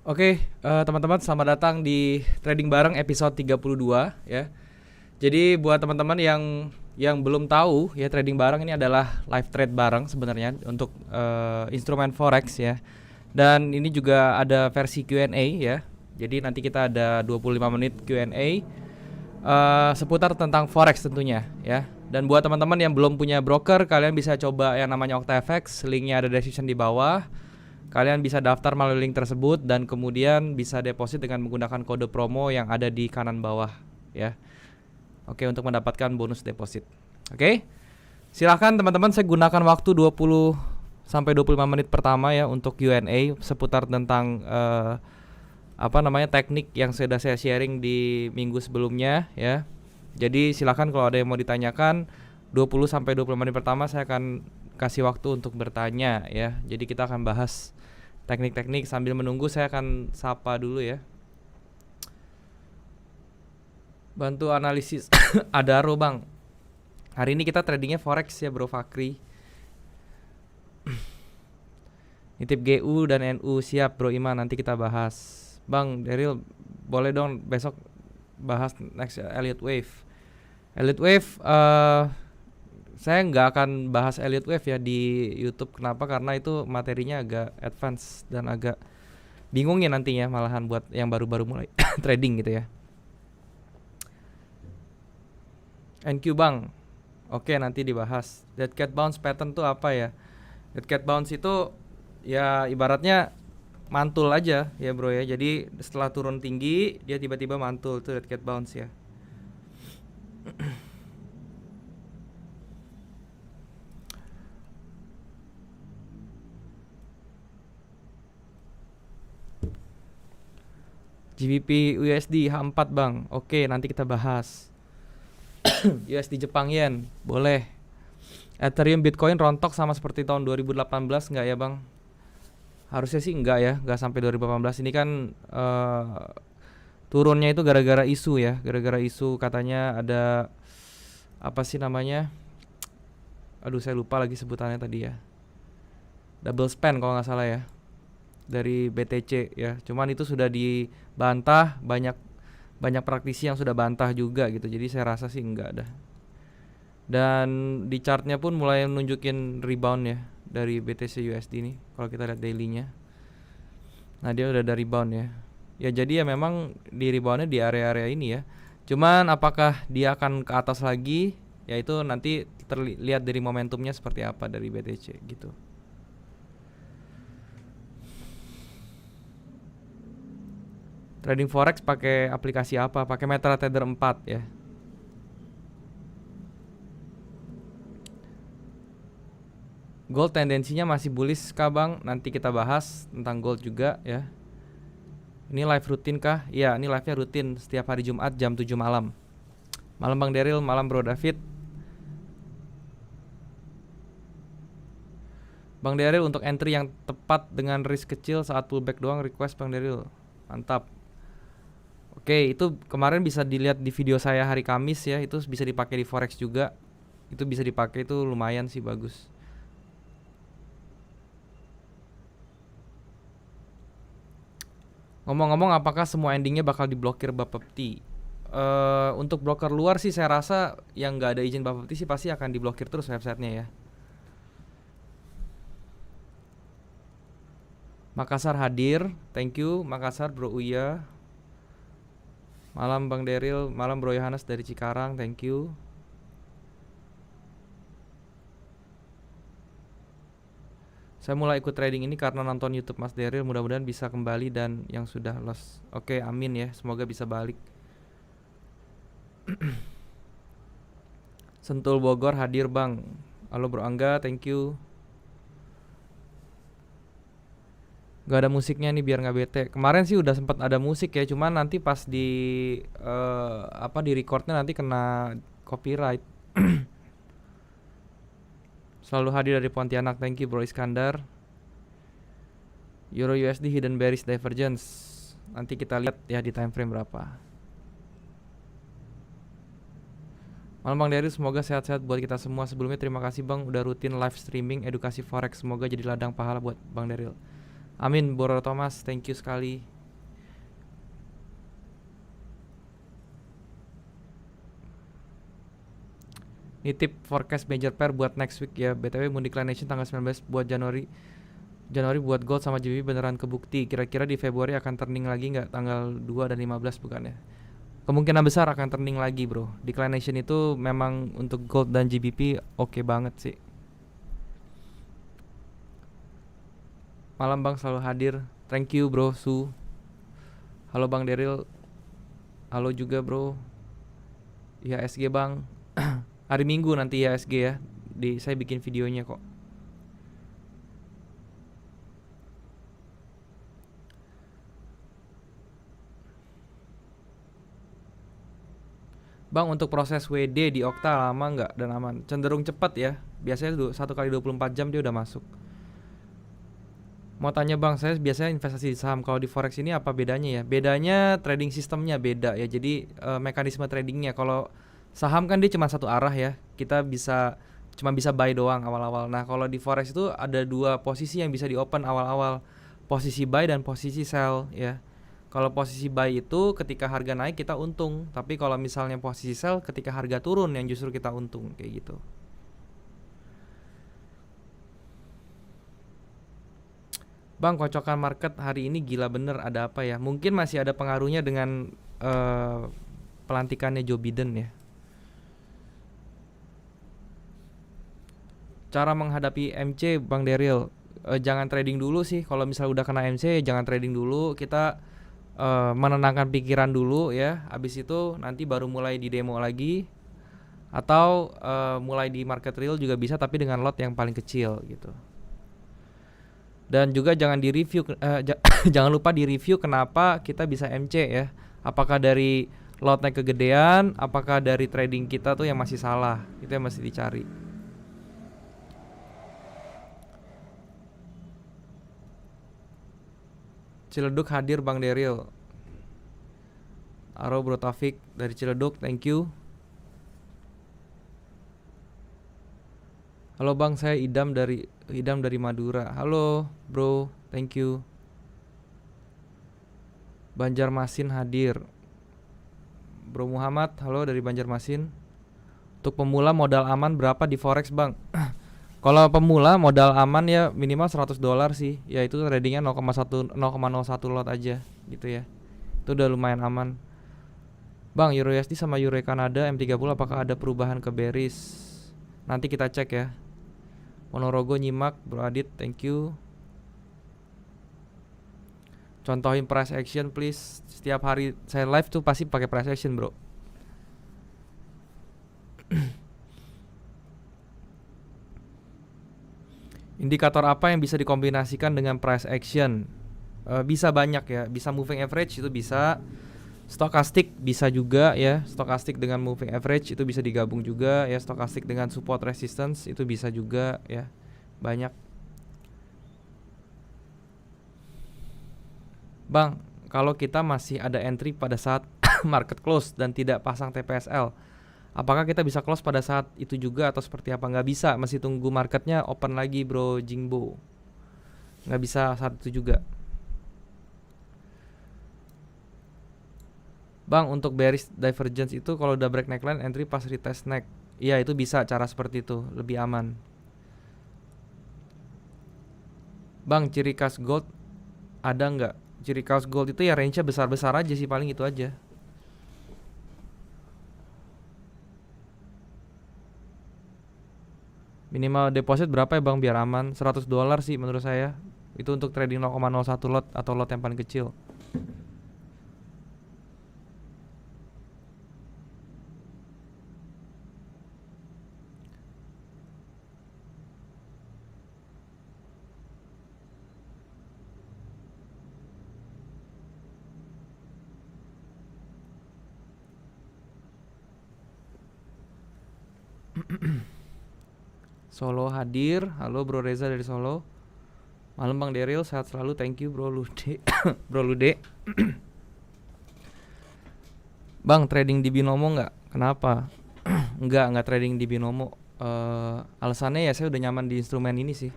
Oke, teman-teman selamat datang di Trading Bareng episode 32 ya. Jadi buat teman-teman yang belum tahu ya, Trading Bareng ini adalah live trade bareng sebenarnya untuk instrumen forex ya. Dan ini juga ada versi Q&A ya. Jadi nanti kita ada 25 menit Q&A seputar tentang forex tentunya ya. Dan buat teman-teman yang belum punya broker, kalian bisa coba yang namanya OctaFX, linknya ada di description di bawah. Kalian bisa daftar melalui link tersebut dan kemudian bisa deposit dengan menggunakan kode promo yang ada di kanan bawah ya. Oke, untuk mendapatkan bonus deposit. Oke. Silahkan teman-teman, saya gunakan waktu 20 sampai 25 menit pertama ya untuk Q&A seputar tentang teknik yang sudah saya sharing di minggu sebelumnya ya. Jadi silahkan kalau ada yang mau ditanyakan, 20 sampai 25 menit pertama saya akan kasih waktu untuk bertanya ya. Jadi kita akan bahas teknik-teknik sambil menunggu. Saya akan sapa dulu ya. Bantu analisis Adaro bang. Hari ini kita tradingnya forex ya bro Fakri. Nitip GU dan NU siap bro Iman, nanti kita bahas. Bang Daryl boleh dong besok bahas next Elliott Wave. Elliott Wave saya nggak akan bahas Elliott Wave ya di YouTube. Kenapa? Karena itu materinya agak advance dan agak bingung ya nantinya, malahan buat yang baru-baru mulai trading gitu ya. NQ bang, oke nanti dibahas. Dead cat bounce pattern tuh apa ya? Dead cat bounce itu ya ibaratnya mantul aja ya bro ya. Jadi setelah turun tinggi dia tiba-tiba mantul, tuh dead cat bounce ya. GBP USD H4 bang. Oke nanti kita bahas. USD Jepang Yen boleh. Ethereum Bitcoin rontok sama seperti tahun 2018 nggak ya bang? Harusnya sih enggak ya, nggak sampai 2018. Ini kan turunnya itu gara-gara isu ya. Gara-gara isu katanya ada apa sih namanya, aduh saya lupa lagi sebutannya tadi ya, double spend kalau nggak salah ya, dari BTC ya. Cuman itu sudah dibantah, banyak praktisi yang sudah bantah juga gitu. Jadi saya rasa sih enggak dah. Dan di chartnya pun mulai nunjukin rebound ya dari BTC USD ini kalau kita lihat dailynya. Nah dia udah ada rebound ya. Ya jadi ya memang di reboundnya di area-area ini ya. Cuman apakah dia akan ke atas lagi, ya itu nanti terlihat dari momentumnya seperti apa dari BTC gitu. Trading forex pakai aplikasi apa? Pakai MetaTrader 4 ya. Gold tendensinya masih bullish kah bang? Nanti kita bahas tentang gold juga ya. Ini live rutin kah? Iya, ini live-nya rutin setiap hari Jumat jam 7 malam. Malam Bang Daryl, malam Bro David. Bang Daryl untuk entry yang tepat dengan risk kecil saat pullback doang request Bang Daryl. Mantap. Oke, itu kemarin bisa dilihat di video saya hari Kamis ya. Itu bisa dipakai di forex juga. Itu bisa dipakai, itu lumayan sih, bagus. Ngomong-ngomong, apakah semua endingnya bakal diblokir Bapepti? Untuk broker luar sih saya rasa yang nggak ada izin Bapepti sih pasti akan diblokir terus websitenya ya. Makassar hadir, thank you Makassar Bro Uya. Malam Bang Daryl, malam Bro Yohanes dari Cikarang, thank you. Saya mulai ikut trading ini karena nonton YouTube Mas Daryl, mudah-mudahan bisa kembali dan yang sudah lost. Oke, amin ya, semoga bisa balik. Sentul Bogor hadir Bang. Halo Bro Angga, thank you. Gak ada musiknya nih biar nggak bete. Kemarin sih udah sempat ada musik ya, cuman nanti pas di di recordnya nanti kena copyright. Selalu hadir dari Pontianak, thank you Bro Iskandar. Euro USD hidden bearish divergence. Nanti kita lihat ya di time frame berapa. Malam Bang Daryl, semoga sehat-sehat buat kita semua. Sebelumnya terima kasih Bang udah rutin live streaming edukasi forex. Semoga jadi ladang pahala buat Bang Daryl. Amin Bro Thomas, thank you sekali. nitip forecast major pair buat next week ya. BTW Moon Declination tanggal 19 buat Januari. Januari buat gold sama JB beneran kebukti. Kira-kira di Februari akan turning lagi nggak tanggal 2 dan 15 bukannya? Kemungkinan besar akan turning lagi bro. Declination itu memang untuk gold dan GBP oke banget sih. Malam bang, selalu hadir. Thank you bro Su. Halo bang Daryl. Halo juga bro. IHSG bang. Hari Minggu nanti IHSG ya. Saya bikin videonya kok. Bang, untuk proses WD di Okta lama nggak dan aman? Cenderung cepat ya. Biasanya 1 kali 24 jam dia udah masuk. Mau tanya bang, saya biasanya investasi di saham. Kalau di forex ini apa bedanya ya? Bedanya trading sistemnya beda ya. Jadi mekanisme tradingnya. Kalau saham kan dia cuma satu arah ya. Kita cuma bisa buy doang awal-awal. Nah kalau di forex itu ada 2 posisi yang bisa di open awal-awal. Posisi buy dan posisi sell ya. Kalau posisi buy itu ketika harga naik kita untung. Tapi kalau misalnya posisi sell ketika harga turun yang justru kita untung kayak gitu. Bang, kocokan market hari ini gila bener, ada apa ya? Mungkin masih ada pengaruhnya dengan pelantikannya Joe Biden ya. Cara menghadapi MC Bang Daryl, jangan trading dulu sih. Kalau misalnya udah kena MC jangan trading dulu. Kita menenangkan pikiran dulu ya. Habis itu nanti baru mulai di demo lagi. Atau mulai di market real juga bisa, tapi dengan lot yang paling kecil gitu. Dan juga jangan di review jangan lupa di review kenapa kita bisa MC ya. Apakah dari lotnya kegedean, apakah dari trading kita tuh yang masih salah. Itu yang mesti dicari. Ciledug hadir Bang Daryl. Aro Bro Taufik dari Ciledug, thank you. Halo Bang, saya Idam dari Madura. Halo Bro, thank you. Banjarmasin hadir. Bro Muhammad, halo dari Banjarmasin. Untuk pemula modal aman berapa di forex Bang? Kalau pemula modal aman ya minimal $100 sih. Ya itu tradingnya 0,01 lot aja gitu ya. Itu udah lumayan aman. Bang, Euro USD sama Euro Kanada M30 apakah ada perubahan ke bearish? Nanti kita cek ya. Ponorogo nyimak Bro Adit, thank you. Contohin price action please. Setiap hari saya live tuh pasti pakai price action bro. Indikator apa yang bisa dikombinasikan dengan price action? Bisa banyak ya. Bisa moving average itu bisa. Stokastik bisa juga ya. Stokastik dengan moving average itu bisa digabung juga ya. Stokastik dengan support resistance itu bisa juga ya. Banyak. Bang, kalau kita masih ada entry pada saat market close dan tidak pasang TPSL, apakah kita bisa close pada saat itu juga atau seperti apa? Nggak bisa, masih tunggu marketnya open lagi bro Jingbo. Nggak bisa saat itu juga. Bang, untuk bearish divergence itu kalau udah break neckline entry pas retest neck. Iya itu bisa cara seperti itu, lebih aman. Bang, ciri khas gold ada nggak? Ciri khas gold itu ya range-nya besar-besar aja sih, paling itu aja. Minimal deposit berapa ya bang biar aman? $100 sih menurut saya. Itu untuk trading 0,01 lot atau lot yang paling kecil. Solo hadir. Halo Bro Reza dari Solo. Malam Bang Daryl, sehat selalu. Thank you Bro Lude. Bro Lude. Bang, trading di binomo nggak? Kenapa? Nggak trading di binomo. Alasannya ya saya udah nyaman di instrumen ini sih.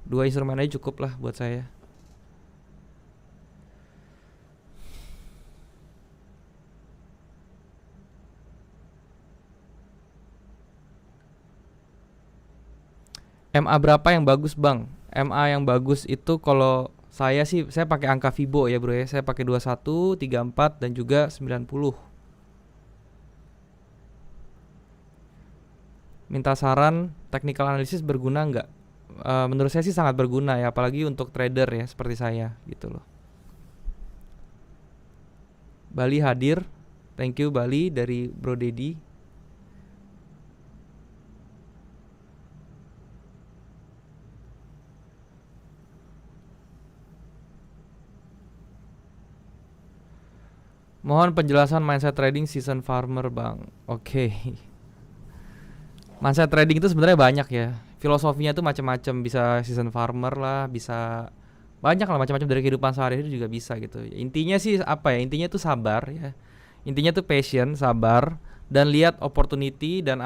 2 instrumen aja cukup lah buat saya. MA berapa yang bagus bang? MA yang bagus itu kalau saya sih, saya pakai angka Fibo ya bro ya. Saya pakai 21, 34 dan juga 90. Minta saran, technical analysis berguna nggak? Menurut saya sih sangat berguna ya, apalagi untuk trader ya seperti saya gitu loh. Bali hadir, thank you Bali dari Bro Dedi. Mohon penjelasan mindset trading season farmer bang. Oke. Mindset trading itu sebenarnya banyak ya. Filosofinya tuh macam-macam, bisa season farmer lah, bisa banyak lah macam-macam dari kehidupan sehari-hari juga bisa gitu. Intinya sih apa ya? Intinya tuh sabar ya. Intinya tuh passion, sabar dan lihat opportunity dan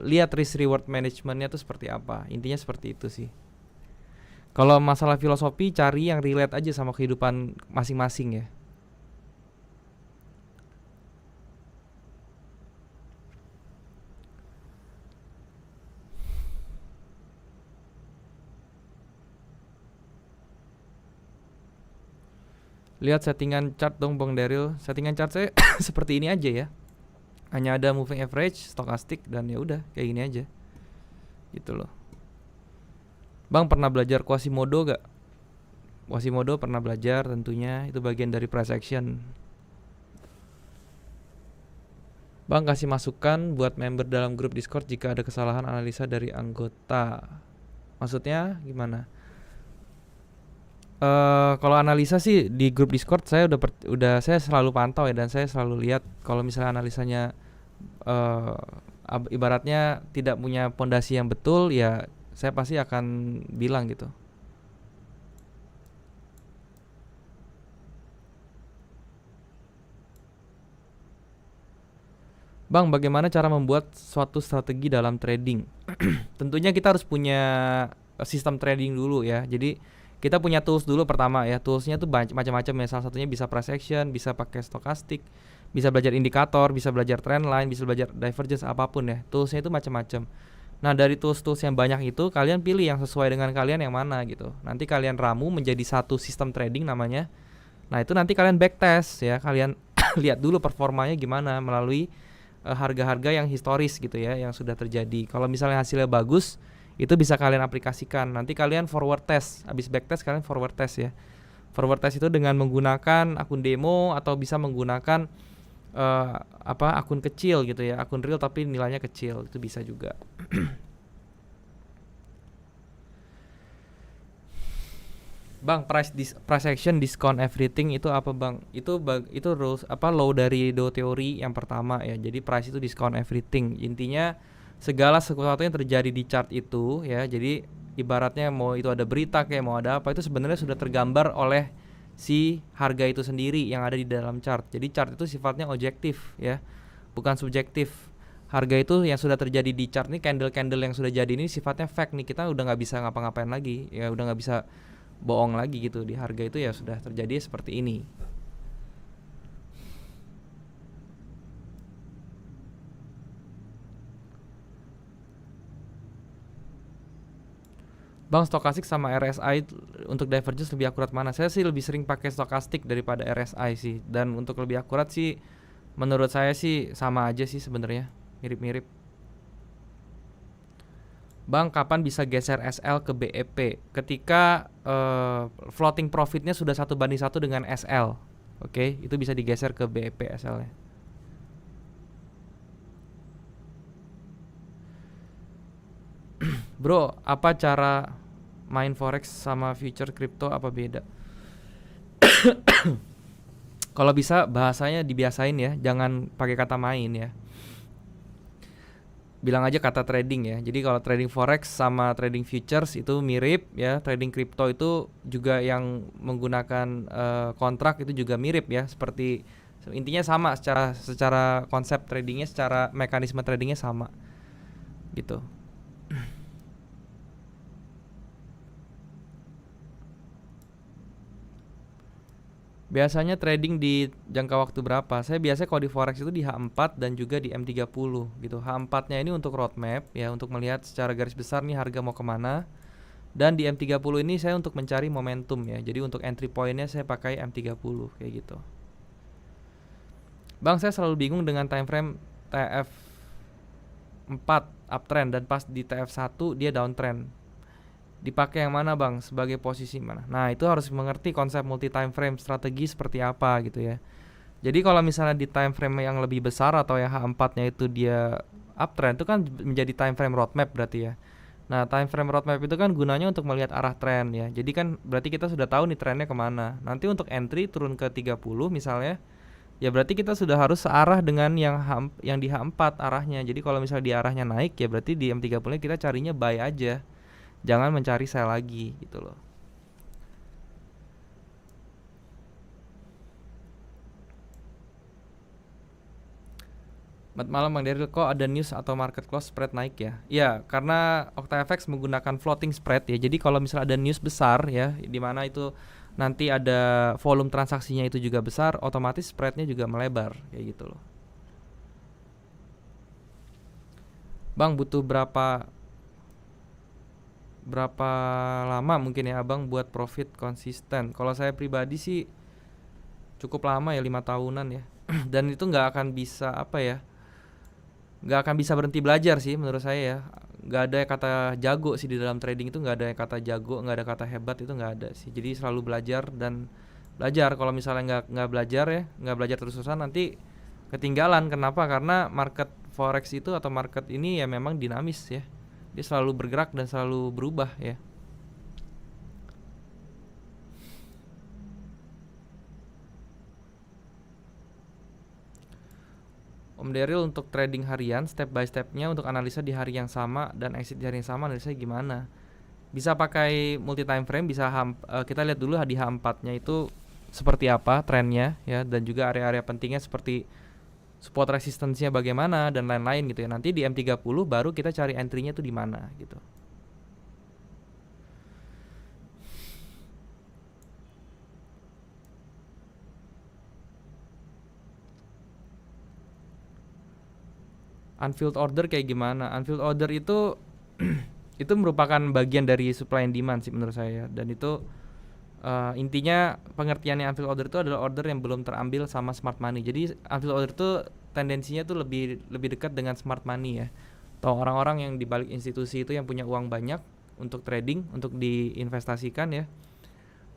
lihat risk reward managementnya tuh seperti apa. Intinya seperti itu sih. Kalau masalah filosofi cari yang relate aja sama kehidupan masing-masing ya. Lihat settingan chart dong Bang Daryl. Settingan chart saya seperti ini aja ya. Hanya ada moving average, stochastic dan ya udah kayak gini aja. Gitu loh. Bang pernah belajar Quasimodo gak? Quasimodo pernah belajar tentunya, itu bagian dari price action. Bang kasih masukan buat member dalam grup Discord jika ada kesalahan analisa dari anggota. Maksudnya gimana? Kalau analisa sih di grup Discord saya udah saya selalu pantau ya, dan saya selalu lihat kalau misalnya analisanya ibaratnya tidak punya pondasi yang betul ya, saya pasti akan bilang gitu. Bang, bagaimana cara membuat suatu strategi dalam trading? Tentunya kita harus punya sistem trading dulu ya. Jadi kita punya tools dulu pertama ya. Toolsnya tuh macam-macam ya. Salah satunya bisa price action, bisa pakai stochastic, bisa belajar indikator, bisa belajar trend line, bisa belajar divergence, apapun ya. Toolsnya itu macam-macam. Nah dari tools-tools yang banyak itu kalian pilih yang sesuai dengan kalian yang mana gitu. Nanti kalian ramu menjadi satu sistem trading namanya. Nah itu nanti kalian backtest ya. Kalian lihat dulu performanya gimana melalui harga-harga yang historis gitu ya, yang sudah terjadi. Kalau misalnya hasilnya bagus, itu bisa kalian aplikasikan. Nanti kalian forward test, habis backtest kalian forward test ya. Forward test itu dengan menggunakan akun demo atau bisa menggunakan akun kecil gitu ya, akun real tapi nilainya kecil, itu bisa juga. Bang, price action discount everything itu apa bang? Itu rules law dari do teori yang pertama ya. Jadi price itu discount everything. Intinya segala sesuatu yang terjadi di chart itu ya. Jadi ibaratnya mau itu ada berita kayak mau ada apa, itu sebenarnya sudah tergambar oleh si harga itu sendiri yang ada di dalam chart. Jadi chart itu sifatnya objektif ya, bukan subjektif. Harga itu yang sudah terjadi di chart nih, candle-candle yang sudah jadi ini sifatnya fact nih. Kita udah nggak bisa ngapa-ngapain lagi ya, udah nggak bisa bohong lagi gitu. Di harga itu ya sudah terjadi seperti ini. Bang, stokastik sama RSI untuk divergence lebih akurat mana? Saya sih lebih sering pakai stokastik daripada RSI sih. Dan untuk lebih akurat sih menurut saya sih sama aja sih sebenarnya, mirip-mirip. Bang, kapan bisa geser SL ke BEP? Ketika floating profitnya sudah 1:1 dengan SL. Oke, itu bisa digeser ke BEP SL-nya. Bro, apa cara main forex sama future crypto, apa beda? Kalau bisa bahasanya dibiasain ya, jangan pakai kata main ya. Bilang aja kata trading ya. Jadi kalau trading forex sama trading futures itu mirip ya. Trading crypto itu juga yang menggunakan kontrak itu juga mirip ya. Seperti intinya sama secara konsep tradingnya, secara mekanisme tradingnya sama gitu. Biasanya trading di jangka waktu berapa? Saya biasanya kalau di forex itu di H4 dan juga di M30 gitu. H4-nya ini untuk roadmap ya, untuk melihat secara garis besar nih harga mau kemana. Dan di M30 ini saya untuk mencari momentum ya. Jadi untuk entry point-nya saya pakai M30 kayak gitu. Bang, saya selalu bingung dengan time frame TF4 uptrend dan pas di TF1 dia downtrend. Dipakai yang mana bang, sebagai posisi mana? Nah itu harus mengerti konsep multi time frame strategi seperti apa gitu ya. Jadi kalau misalnya di time frame yang lebih besar atau yang H4 nya itu dia uptrend, itu kan menjadi time frame roadmap berarti ya. Nah time frame roadmap itu kan gunanya untuk melihat arah tren ya. Jadi kan berarti kita sudah tahu nih trennya kemana. Nanti untuk entry turun ke 30 misalnya, ya berarti kita sudah harus searah dengan yang di H4 arahnya. Jadi kalau misalnya di arahnya naik ya berarti di M30 kita carinya buy aja. Jangan mencari sell lagi gitu loh. Selamat malam Bang Daryl, kok ada news atau market close spread naik ya? Ya, karena OctaFX menggunakan floating spread ya. Jadi kalau misalnya ada news besar ya, di mana itu nanti ada volume transaksinya itu juga besar, otomatis spreadnya juga melebar kayak gitu loh. Bang butuh berapa lama mungkin ya abang buat profit konsisten? Kalau saya pribadi sih cukup lama ya, 5 tahunan ya. Dan itu nggak akan bisa apa ya, nggak akan bisa berhenti belajar sih menurut saya ya. Nggak ada kata jago sih di dalam trading itu, nggak ada kata jago, nggak ada kata hebat, itu nggak ada sih. Jadi selalu belajar dan belajar. Kalau misalnya nggak belajar ya, nggak belajar terus-terusan, nanti ketinggalan. Kenapa? Karena market forex itu atau market ini ya memang dinamis ya, dia selalu bergerak dan selalu berubah ya. Om Daryl, untuk trading harian step by stepnya untuk analisa di hari yang sama dan exit di hari yang sama, analisa gimana? Bisa pakai multi time frame, bisa kita lihat dulu di H4 nya itu seperti apa trennya ya, dan juga area-area pentingnya seperti support resistance-nya bagaimana dan lain-lain gitu ya. Nanti di M30 baru kita cari entry-nya tuh di mana gitu. Unfilled order kayak gimana? Unfilled order itu itu merupakan bagian dari supply and demand sih menurut saya. Dan itu intinya pengertiannya unfilled order itu adalah order yang belum terambil sama smart money. Jadi unfilled order itu tendensinya tuh lebih dekat dengan smart money ya. Atau orang-orang yang di balik institusi itu yang punya uang banyak untuk trading, untuk diinvestasikan ya.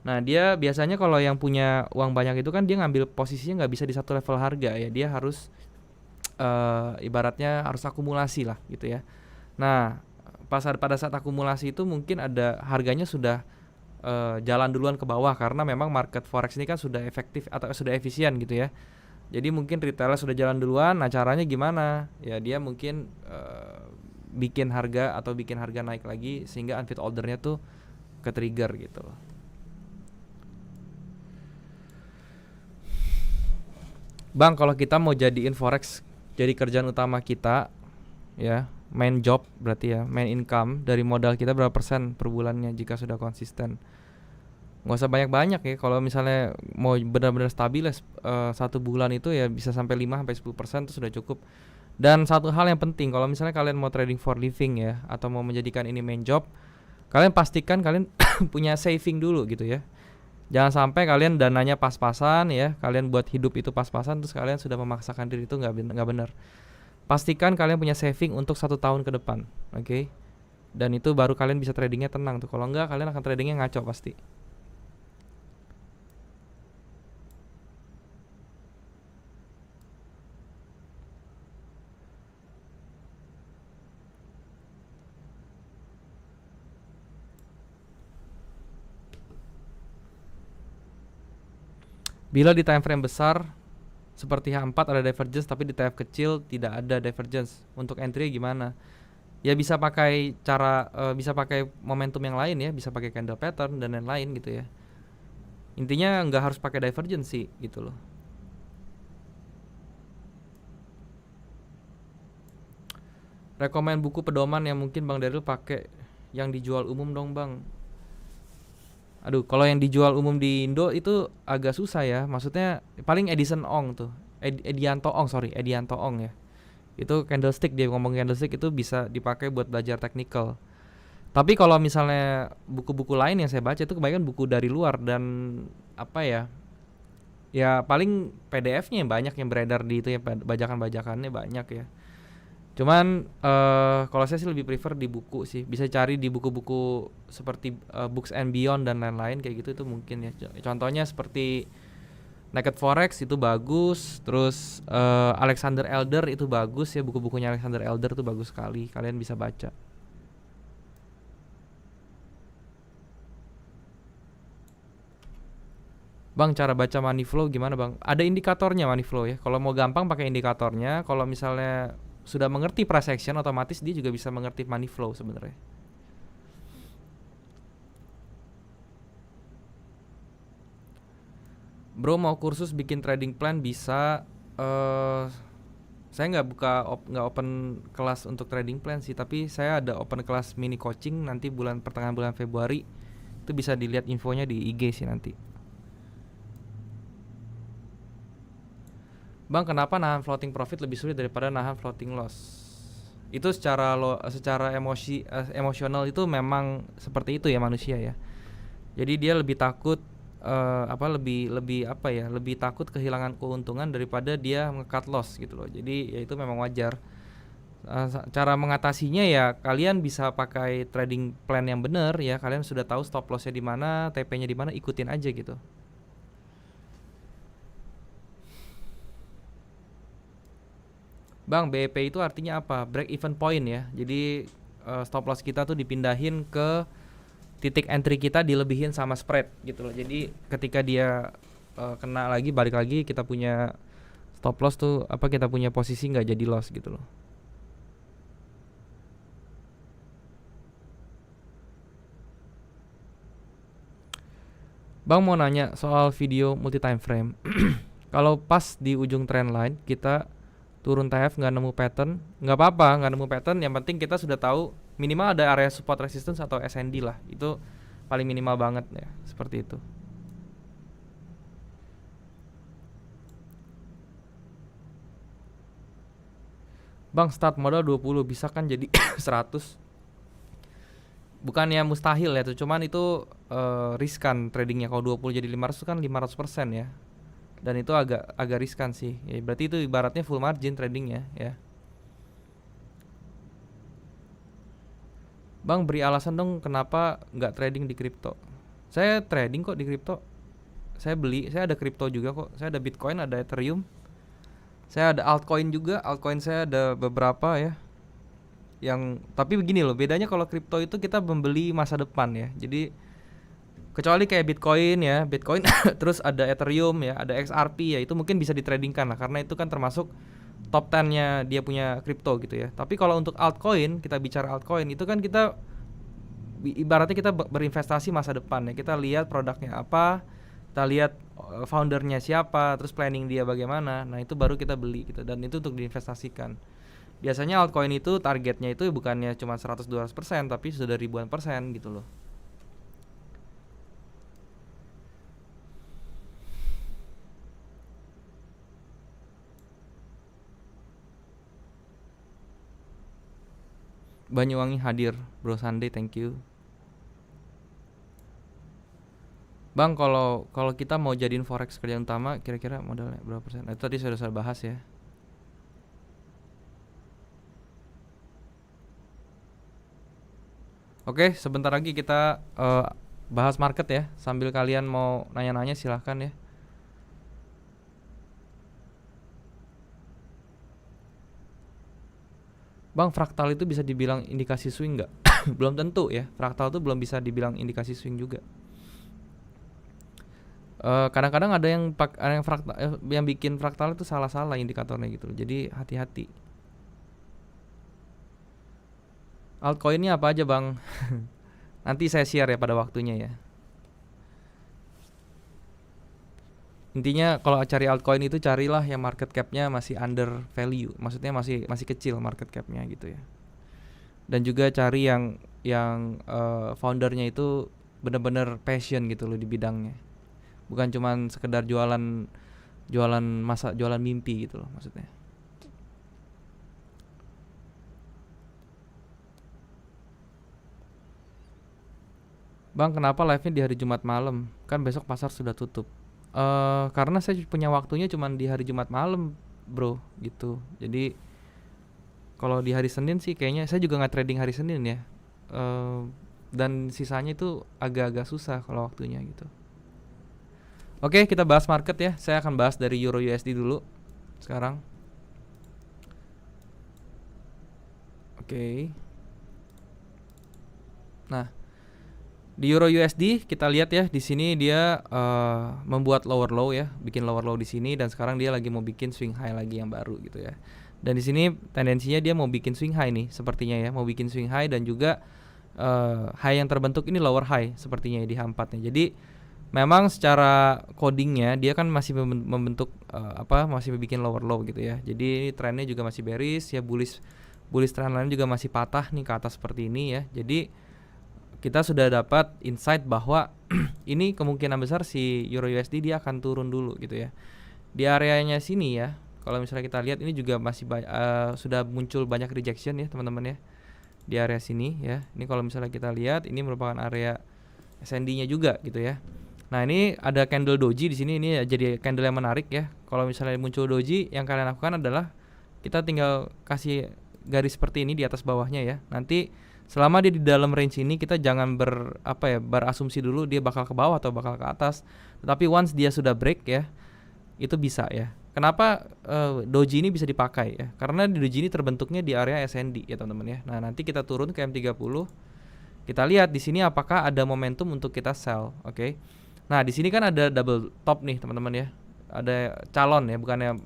Nah dia biasanya kalau yang punya uang banyak itu kan dia ngambil posisinya nggak bisa di satu level harga ya. Dia harus ibaratnya harus akumulasi lah gitu ya. Nah pada saat akumulasi itu mungkin ada harganya sudah jalan duluan ke bawah, karena memang market forex ini kan sudah efektif atau sudah efisien gitu ya. Jadi mungkin retailer sudah jalan duluan. Nah caranya gimana ya, dia mungkin bikin harga naik lagi sehingga unfit ordernya tuh ke trigger gitu loh. Bang, kalau kita mau jadiin forex jadi kerjaan utama kita ya, main job berarti ya, main income dari modal kita berapa persen per bulannya jika sudah konsisten. Nggak usah banyak-banyak ya, kalau misalnya mau benar-benar stabil ya, 1 bulan itu ya bisa sampai 5-10% itu sudah cukup. Dan satu hal yang penting, kalau misalnya kalian mau trading for living ya, atau mau menjadikan ini main job, kalian pastikan kalian punya saving dulu gitu ya. Jangan sampai kalian dananya pas-pasan ya, kalian buat hidup itu pas-pasan terus kalian sudah memaksakan diri, itu nggak benar. Pastikan kalian punya saving untuk 1 tahun ke depan, oke? Dan itu baru kalian bisa tradingnya tenang tuh. Kalau enggak, kalian akan tradingnya ngaco pasti. Bila di time frame besar seperti H4 ada divergence, tapi di TF kecil tidak ada divergence, untuk entry gimana? Ya bisa pakai bisa pakai momentum yang lain ya, bisa pakai candle pattern dan lain-lain gitu ya. Intinya nggak harus pakai divergence sih gitu loh. Rekomen buku pedoman yang mungkin Bang Daryl pakai yang dijual umum dong Bang. Aduh, kalau yang dijual umum di Indo itu agak susah ya. Maksudnya paling Edison Ong tuh. Edianto Ong, sorry, Edianto Ong ya. Itu candlestick, dia ngomong candlestick itu bisa dipakai buat belajar technical. Tapi kalau misalnya buku-buku lain yang saya baca itu kebanyakan buku dari luar dan apa ya? Ya paling PDF-nya yang banyak yang beredar di itu ya, bajakan-bajakannya banyak ya. Cuman kalau saya sih lebih prefer di buku sih. Bisa cari di buku-buku seperti Books and Beyond dan lain-lain kayak gitu, itu mungkin ya. Contohnya seperti Naked Forex itu bagus, terus Alexander Elder itu bagus ya, buku-bukunya Alexander Elder itu bagus sekali, kalian bisa baca. Bang, cara baca money flow gimana bang? Ada indikatornya money flow ya. Kalau mau gampang pakai indikatornya. Kalau misalnya sudah mengerti price action, otomatis dia juga bisa mengerti money flow sebenarnya. Bro mau kursus bikin trading plan bisa. Saya nggak open kelas untuk trading plan sih, tapi saya ada open kelas mini coaching nanti pertengahan bulan Februari. Itu bisa dilihat infonya di IG sih nanti. Bang, kenapa nahan floating profit lebih sulit daripada nahan floating loss? Itu secara emosional itu memang seperti itu ya manusia ya. Jadi dia lebih takut lebih takut kehilangan keuntungan daripada dia nge-cut loss gitu loh. Jadi ya itu memang wajar. Cara mengatasinya ya kalian bisa pakai trading plan yang benar ya. Kalian sudah tahu stop lossnya di mana, TP-nya di mana, ikutin aja gitu. Bang, BEP itu artinya apa? Break even point ya. Jadi stop loss kita tuh dipindahin ke titik entry kita, dilebihin sama spread gitu loh. Jadi ketika dia kena lagi, balik lagi, kita punya stop loss tuh kita punya posisi nggak jadi loss gitu loh. Bang mau nanya soal video multi time frame. Kalau pas di ujung trend line kita turun TF nggak nemu pattern, nggak apa-apa, nggak nemu pattern, yang penting kita sudah tahu minimal ada area support resistance atau SND lah, itu paling minimal banget ya, seperti itu. Bang, start modal 20 bisa kan jadi 100? Bukannya mustahil ya tuh, cuman itu riskan tradingnya. Kalau 20 jadi 500 kan 500% ya. Dan itu agak riskan sih ya, berarti itu ibaratnya full margin tradingnya ya. Bang, beri alasan dong kenapa nggak trading di kripto. Saya trading kok di kripto. Saya ada kripto juga kok. Saya ada Bitcoin, ada Ethereum, saya ada altcoin juga. Altcoin saya ada beberapa ya. Tapi begini loh, bedanya kalau kripto itu kita membeli masa depan ya. Jadi kecuali kayak Bitcoin ya, Bitcoin terus ada Ethereum ya, ada XRP ya, itu mungkin bisa ditradingkan lah karena itu kan termasuk top 10-nya dia punya kripto gitu ya. Tapi kalau untuk altcoin, kita bicara altcoin itu kan kita ibaratnya kita berinvestasi masa depan ya. Kita lihat produknya apa, kita lihat foundernya siapa, terus planning dia bagaimana. Nah, itu baru kita beli gitu, dan itu untuk diinvestasikan. Biasanya altcoin itu targetnya itu bukannya cuma 100-200%, tapi sudah ribuan persen gitu loh. Banyuwangi hadir, Bro Sunday, thank you. Bang, kalau kita mau jadiin forex kerjaan utama, kira-kira modalnya berapa persen? Itu tadi sudah saya bahas ya. Oke, sebentar lagi kita bahas market ya. Sambil kalian mau nanya-nanya silahkan ya. Bang, fraktal itu bisa dibilang indikasi swing nggak? Belum tentu ya. Fraktal itu belum bisa dibilang indikasi swing juga. Kadang-kadang ada yang fraktal, yang bikin fraktal itu salah-salah indikatornya gitu. Jadi hati-hati. Altcoinnya apa aja bang? Nanti saya share ya pada waktunya ya. Intinya kalau cari altcoin itu carilah yang market capnya masih under value, maksudnya masih kecil market capnya gitu ya. Dan juga cari yang foundernya itu bener-bener passion gitu loh di bidangnya, bukan cuman sekedar jualan mimpi gitu loh maksudnya. Bang, kenapa live-nya di hari Jumat malam? Kan besok pasar sudah tutup. Karena saya punya waktunya cuma di hari Jumat malam, bro, gitu. Jadi kalau di hari Senin sih kayaknya saya juga nggak trading hari Senin ya. Dan sisanya itu agak-agak susah kalau waktunya gitu. Oke, kita bahas market ya. Saya akan bahas dari Euro USD dulu sekarang. Oke. Nah, di Euro USD kita lihat ya, di sini dia membuat lower low ya, bikin lower low di sini, dan sekarang dia lagi mau bikin swing high lagi yang baru gitu ya. Dan di sini tendensinya dia mau bikin swing high nih sepertinya ya, mau bikin swing high dan juga high yang terbentuk ini lower high sepertinya ya di H4-nya. Jadi memang secara codingnya dia kan masih membentuk masih bikin lower low gitu ya. Jadi trennya juga masih bearish ya, bullish trend line juga masih patah nih ke atas seperti ini ya. Jadi kita sudah dapat insight bahwa ini kemungkinan besar si Euro USD dia akan turun dulu gitu ya. Di areanya sini ya, kalau misalnya kita lihat ini juga masih sudah muncul banyak rejection ya teman-teman ya. Di area sini ya. Ini kalau misalnya kita lihat ini merupakan area SND-nya juga gitu ya. Nah, ini ada candle doji di sini, ini jadi candle yang menarik ya. Kalau misalnya muncul doji, yang kalian lakukan adalah kita tinggal kasih garis seperti ini di atas bawahnya ya. Nanti selama dia di dalam range ini kita jangan berasumsi dulu dia bakal ke bawah atau bakal ke atas. Tetapi once dia sudah break ya, itu bisa ya. Kenapa doji ini bisa dipakai ya? Karena di doji ini terbentuknya di area SND ya teman-teman ya. Nah, nanti kita turun ke M30. Kita lihat di sini apakah ada momentum untuk kita sell, oke? Nah, di sini kan ada double top nih teman-teman ya. Ada calon ya, bukannya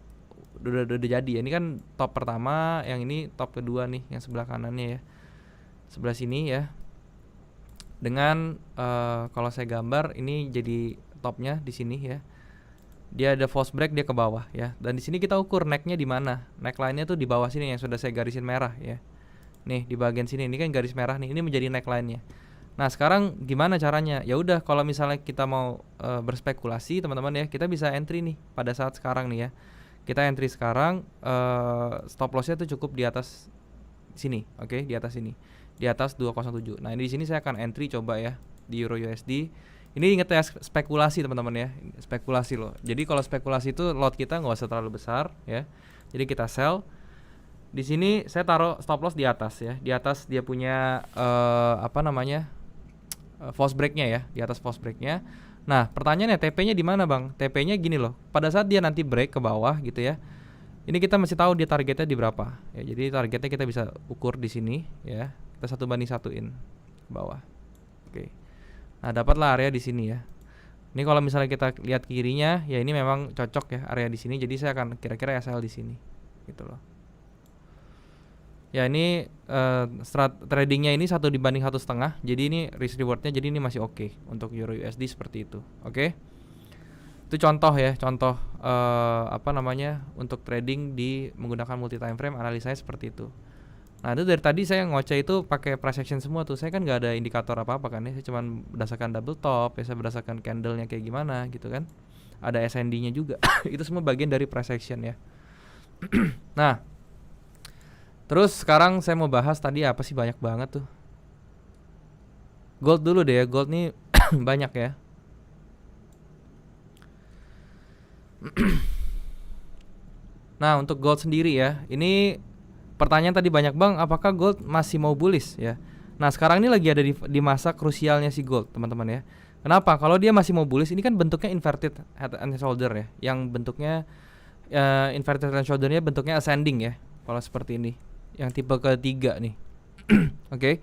udah jadi ya. Ini kan top pertama, yang ini top kedua nih, yang sebelah kanannya ya. Sebelah sini ya, dengan kalau saya gambar ini jadi topnya di sini ya, dia ada false break, dia ke bawah ya, dan di sini kita ukur necknya di mana. Neckline-nya tuh di bawah sini yang sudah saya garisin merah ya, nih di bagian sini ini kan garis merah nih, ini menjadi neckline-nya. Nah, sekarang gimana caranya? Ya udah, kalau misalnya kita mau berspekulasi teman-teman ya, kita bisa entry nih pada saat sekarang nih ya. Kita entry sekarang, stop loss-nya tuh cukup di atas sini, oke, di atas sini, di atas 207. Nah, ini di sini saya akan entry coba ya di Euro USD. Ini ingat ya, spekulasi teman-teman ya, spekulasi loh. Jadi kalau spekulasi itu lot kita nggak usah terlalu besar ya. Jadi kita sell. Di sini saya taruh stop loss di atas ya, di atas dia punya false break-nya ya, di atas false break-nya. Nah, pertanyaannya TP-nya di mana, Bang? TP-nya gini loh. Pada saat dia nanti break ke bawah gitu ya. Ini kita masih tahu dia targetnya di berapa. Ya, jadi targetnya kita bisa ukur di sini ya. Kita 1:1-in ke bawah. Oke. Nah, dapatlah area di sini ya. Ini kalau misalnya kita lihat kirinya, ya ini memang cocok ya area di sini. Jadi saya akan kira-kira SL di sini. Gitu loh. Ya, ini tradingnya ini 1:1,5. Jadi ini risk rewardnya jadi ini masih oke untuk Euro USD seperti itu. Oke. Itu contoh ya, contoh untuk trading di menggunakan multi time frame, analisanya seperti itu. Nah, itu dari tadi saya ngoceh itu pakai price action semua tuh. Saya kan nggak ada indikator apa-apa kan ya. Saya cuma berdasarkan double top, ya saya berdasarkan candlenya kayak gimana gitu kan. Ada SND-nya juga. Itu semua bagian dari price action ya. Nah, terus sekarang saya mau bahas tadi apa sih, banyak banget tuh. Gold dulu deh ya, gold nih banyak ya. Nah, untuk gold sendiri ya, ini pertanyaan tadi banyak, Bang, apakah gold masih mau bullish ya? Nah, sekarang ini lagi ada di masa krusialnya si gold, teman-teman ya. Kenapa? Kalau dia masih mau bullish, ini kan bentuknya inverted head and shoulder ya, yang bentuknya inverted head and shoulder-nya bentuknya ascending ya. Kalau seperti ini, yang tipe ketiga nih. Oke.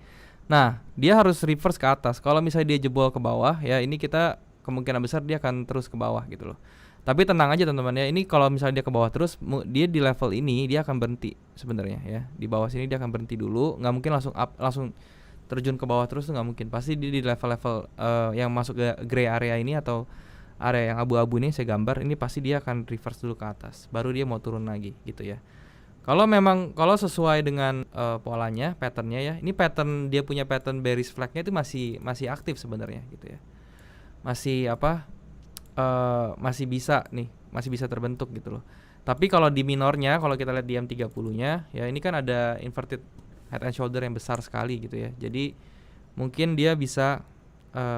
Nah, dia harus reverse ke atas. Kalau misalnya dia jebol ke bawah ya, ini kita kemungkinan besar dia akan terus ke bawah gitu loh. Tapi tenang aja teman-teman ya, ini kalau misalnya dia ke bawah terus, dia di level ini dia akan berhenti sebenarnya ya. Di bawah sini dia akan berhenti dulu, nggak mungkin langsung terjun ke bawah terus tuh nggak mungkin. Pasti dia di level-level yang masuk ke gray area ini atau area yang abu-abu ini saya gambar, ini pasti dia akan reverse dulu ke atas, baru dia mau turun lagi gitu ya. Kalau sesuai dengan polanya, patternnya ya. Ini pattern dia punya pattern bearish flag-nya itu masih aktif sebenarnya gitu ya. Masih masih bisa nih, masih bisa terbentuk gitu loh. Tapi kalau di minornya, kalau kita lihat di M30-nya ya, ini kan ada inverted head and shoulder yang besar sekali gitu ya. Jadi mungkin dia bisa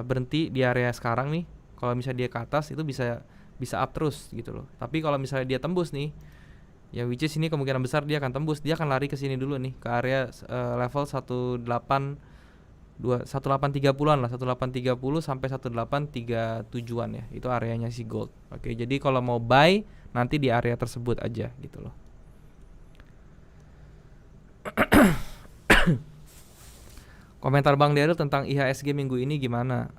berhenti di area sekarang nih. Kalau misalnya dia ke atas itu bisa up terus gitu loh. Tapi kalau misalnya dia tembus nih, ya which is ini kemungkinan besar dia akan tembus, dia akan lari ke sini dulu nih, ke area level 1830-an lah, 1830 sampai 1837-an ya. Itu areanya si gold. Oke, jadi kalau mau buy nanti di area tersebut aja gitu loh. Komentar Bang Daryl tentang IHSG minggu ini gimana?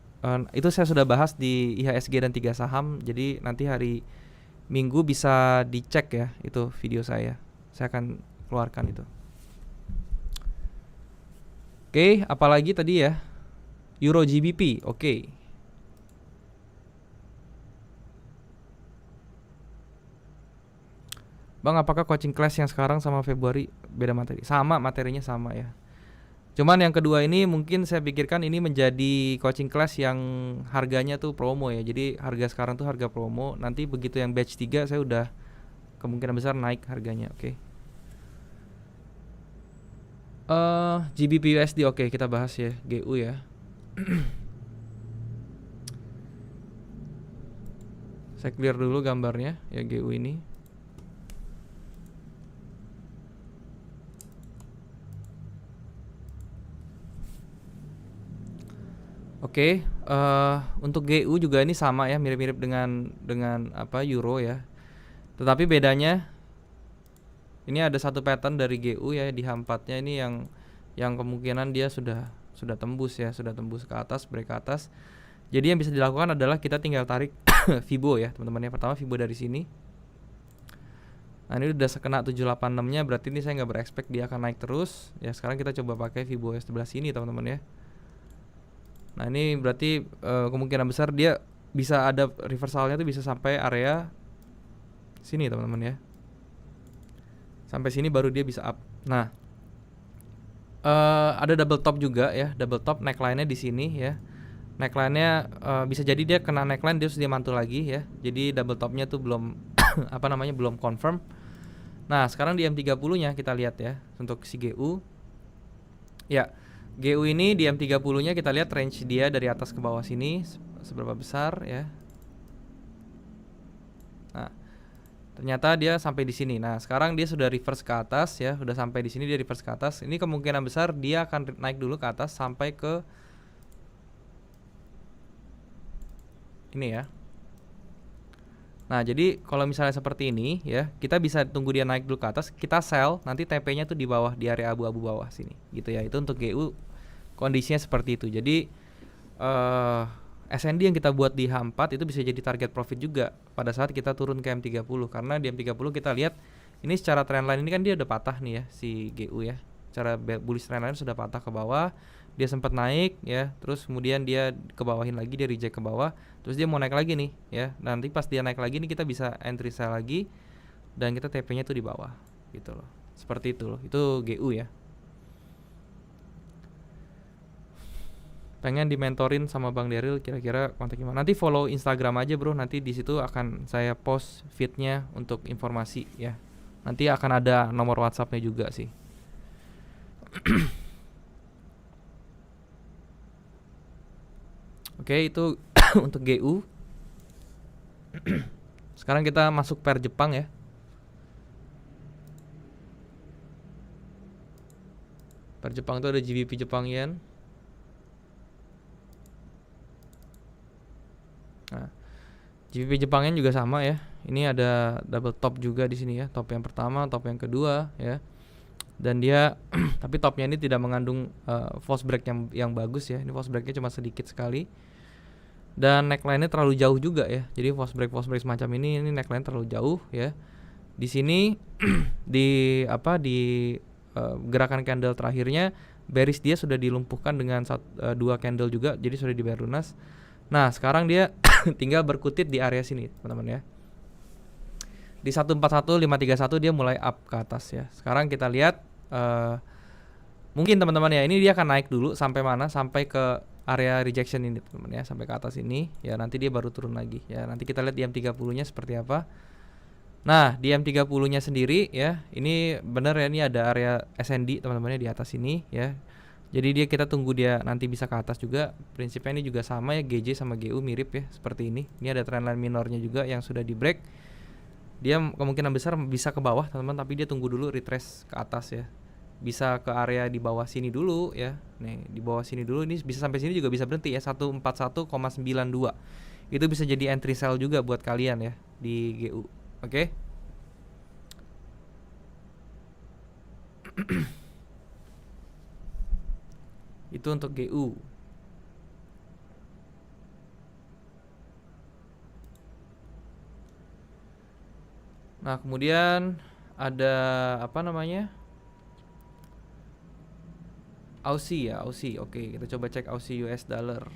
Itu saya sudah bahas di IHSG dan 3 saham. Jadi nanti hari Minggu bisa dicek ya, itu video saya. Saya akan keluarkan itu. Oke, apalagi tadi ya? Euro GBP. Oke. Bang, apakah coaching class yang sekarang sama Februari beda materi? Sama, materinya sama ya. Cuman yang kedua ini mungkin saya pikirkan ini menjadi coaching class yang harganya tuh promo ya. Jadi harga sekarang tuh harga promo. Nanti begitu yang batch 3 saya udah kemungkinan besar naik harganya. Oke. GBP USD oke, kita bahas ya, GU ya. Saya clear dulu gambarnya ya, GU ini. Oke, untuk GU juga ini sama ya, mirip-mirip dengan apa euro ya. Tetapi bedanya ini ada satu pattern dari GU ya di H4-nya ini yang kemungkinan dia sudah tembus ya, sudah tembus ke atas, break ke atas. Jadi yang bisa dilakukan adalah kita tinggal tarik Fibo ya, teman-teman ya. Pertama Fibo dari sini. Nah, ini udah sekena 786-nya, berarti ini saya nggak berekspek dia akan naik terus. Ya, sekarang kita coba pakai Fibo sebelah sini, teman-teman ya. Nah, ini berarti kemungkinan besar dia bisa ada reversalnya tuh bisa sampai area sini, teman-teman ya. Sampai sini baru dia bisa up. Nah, ada double top juga ya, double top neckline-nya di sini ya. Neckline-nya bisa jadi dia kena neckline dia mantul lagi ya. Jadi double top-nya tuh belum belum confirm. Nah, sekarang di M30-nya kita lihat ya untuk si GU. Ya, GU ini di M30-nya kita lihat range dia dari atas ke bawah sini seberapa besar ya. Nah, ternyata dia sampai di sini. Nah, sekarang dia sudah reverse ke atas ya, sudah sampai di sini dia reverse ke atas. Ini kemungkinan besar dia akan naik dulu ke atas sampai ke ini ya. Nah, jadi kalau misalnya seperti ini ya, kita bisa tunggu dia naik dulu ke atas, kita sell, nanti TP-nya tuh di bawah, di area abu-abu bawah sini gitu ya. Itu untuk GU kondisinya seperti itu. Jadi SND yang kita buat di H4 itu bisa jadi target profit juga pada saat kita turun ke M30, karena di M30 kita lihat ini secara trendline ini kan dia udah patah nih ya si GU ya. Secara bullish trendline sudah patah ke bawah, dia sempat naik ya, terus kemudian dia ke bawahin lagi, dia reject ke bawah, terus dia mau naik lagi nih ya. Nanti pas dia naik lagi nih kita bisa entry sell lagi dan kita TP-nya tuh di bawah gitu loh. Seperti itu loh. Itu GU ya. Pengen dimentorin sama Bang Daryl, kira-kira kontak gimana? Nanti follow Instagram aja bro, nanti di situ akan saya post feednya untuk informasi ya. Nanti akan ada nomor WhatsAppnya juga sih. Oke, itu untuk GU. Sekarang kita masuk pair Jepang ya. Pair Jepang itu ada GBP Jepang Yen. Nah, GBP Jepang Yen juga sama ya. Ini ada double top juga di sini ya. Top yang pertama, top yang kedua ya. Dan dia tapi topnya ini tidak mengandung false break yang bagus ya. Ini false breaknya cuma sedikit sekali. Dan neckline-nya terlalu jauh juga ya. Jadi false break semacam ini neckline terlalu jauh ya. Di sini di gerakan candle terakhirnya bearish dia sudah dilumpuhkan dengan 2 candle juga, jadi sudah dibayar lunas. Nah, sekarang dia tinggal berkutit di area sini, teman-teman ya. Di 141.531 dia mulai up ke atas ya. Sekarang kita lihat mungkin teman-teman ya, ini dia akan naik dulu sampai mana? Sampai ke area rejection ini teman-teman ya, sampai ke atas ini ya, nanti dia baru turun lagi ya. Nanti kita lihat di M30-nya seperti apa. Nah, di M30-nya sendiri ya, ini benar ya, ini ada area SND teman-teman ya di atas ini ya. Jadi kita tunggu dia nanti bisa ke atas juga. Prinsipnya ini juga sama ya, GJ sama GU mirip ya, seperti ini. Ini ada trendline minornya juga yang sudah di break. Dia kemungkinan besar bisa ke bawah teman-teman, tapi dia tunggu dulu retrace ke atas ya. Bisa ke area di bawah sini dulu ya. Nih, di bawah sini dulu, ini bisa sampai sini juga bisa berhenti ya, 141,92. Itu bisa jadi entry sell juga buat kalian ya di GU. Oke. Itu untuk GU. Nah, kemudian ada apa namanya? Aussie ya, Aussie. Oke, kita coba cek Aussie US dollar.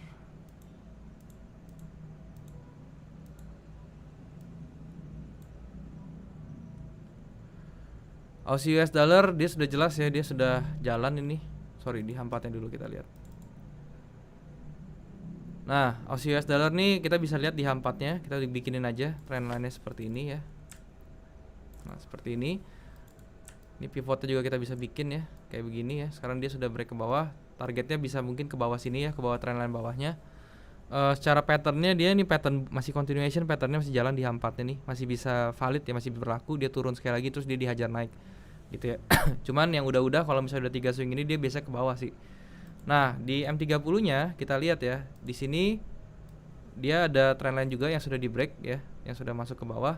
Aussie US dollar dia sudah jelas ya, dia sudah jalan ini. Sorry, di hampatnya dulu kita lihat. Nah, Aussie US dollar nih kita bisa lihat di hampatnya, kita bikinin aja trendline-nya seperti ini ya. Nah, seperti ini. Ini pivotnya juga kita bisa bikin ya, kayak begini ya. Sekarang dia sudah break ke bawah. Targetnya bisa mungkin ke bawah sini ya, ke bawah trendline bawahnya. Secara patternnya dia ini pattern masih continuation, patternnya masih jalan di hampatnya nih, masih bisa valid ya, masih berlaku. Dia turun sekali lagi terus dia dihajar naik gitu ya. Cuman yang udah kalau misalnya udah 3 swing ini dia biasa ke bawah sih. Nah, di M30-nya kita lihat ya, di sini dia ada trendline juga yang sudah di break ya, yang sudah masuk ke bawah.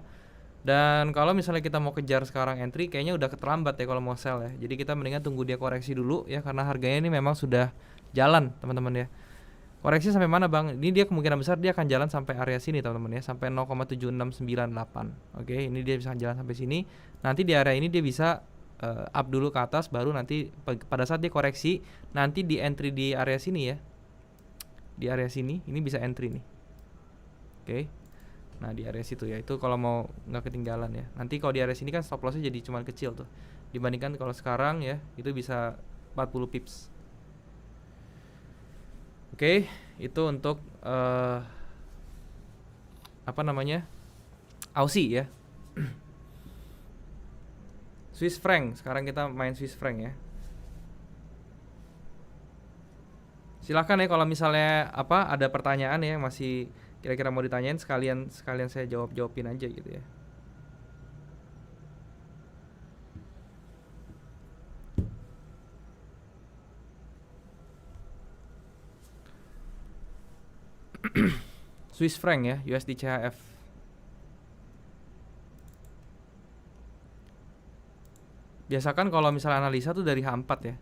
Dan kalau misalnya kita mau kejar sekarang entry, kayaknya udah keterlambat ya kalau mau sell ya. Jadi kita mendingan tunggu dia koreksi dulu ya, karena harganya ini memang sudah jalan teman-teman ya. Koreksi sampai mana bang? Ini dia kemungkinan besar dia akan jalan sampai area sini teman-teman ya, sampai 0,7698. Oke, ini dia bisa jalan sampai sini. Nanti di area ini dia bisa up dulu ke atas, baru nanti pada saat dia koreksi, nanti di entry di area sini ya. Di area sini, ini bisa entry nih. Oke. Nah, di area situ ya, itu kalau mau nggak ketinggalan ya. Nanti kalau di area sini kan stop lossnya jadi cuma kecil tuh, dibandingkan kalau sekarang ya, itu bisa 40 pips. Oke, itu untuk apa namanya, Aussie ya. Swiss franc, sekarang kita main Swiss franc ya. Silahkan ya kalau misalnya apa ada pertanyaan ya, masih kira-kira mau ditanyain, sekalian saya jawabin aja gitu ya. Swiss franc ya, USD CHF. Biasakan kalau misalnya analisa tuh dari H4 ya.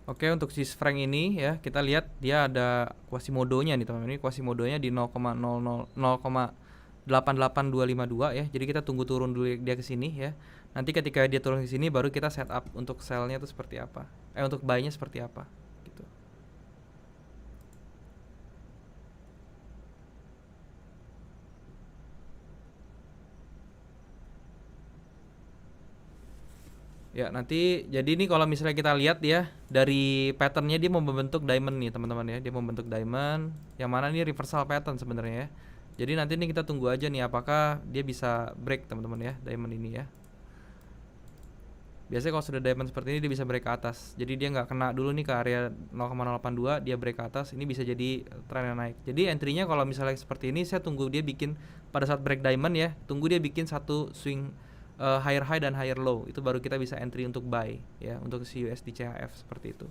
Oke, untuk Swiss franc ini ya, kita lihat dia ada Quasimodo-nya nih teman-teman. Ini Quasimodo-nya di 0,88.252 ya. Jadi kita tunggu turun dulu dia ke sini ya. Nanti ketika dia turun ke sini baru kita setup untuk sell-nya itu seperti apa. Untuk buy-nya seperti apa gitu. Ya, nanti jadi ini kalau misalnya kita lihat ya, dari patternnya dia mau membentuk diamond nih teman-teman ya. Dia mau membentuk diamond, yang mana ini reversal pattern sebenarnya ya. Jadi nanti ini kita tunggu aja nih apakah dia bisa break teman-teman ya, diamond ini ya. Biasanya kalau sudah diamond seperti ini dia bisa break ke atas. Jadi dia nggak kena dulu nih ke area 0,082, dia break ke atas, ini bisa jadi tren yang naik. Jadi entry-nya kalau misalnya seperti ini saya tunggu dia bikin pada saat break diamond ya, tunggu dia bikin satu swing higher high dan higher low, itu baru kita bisa entry untuk buy ya, untuk si USD CHF seperti itu.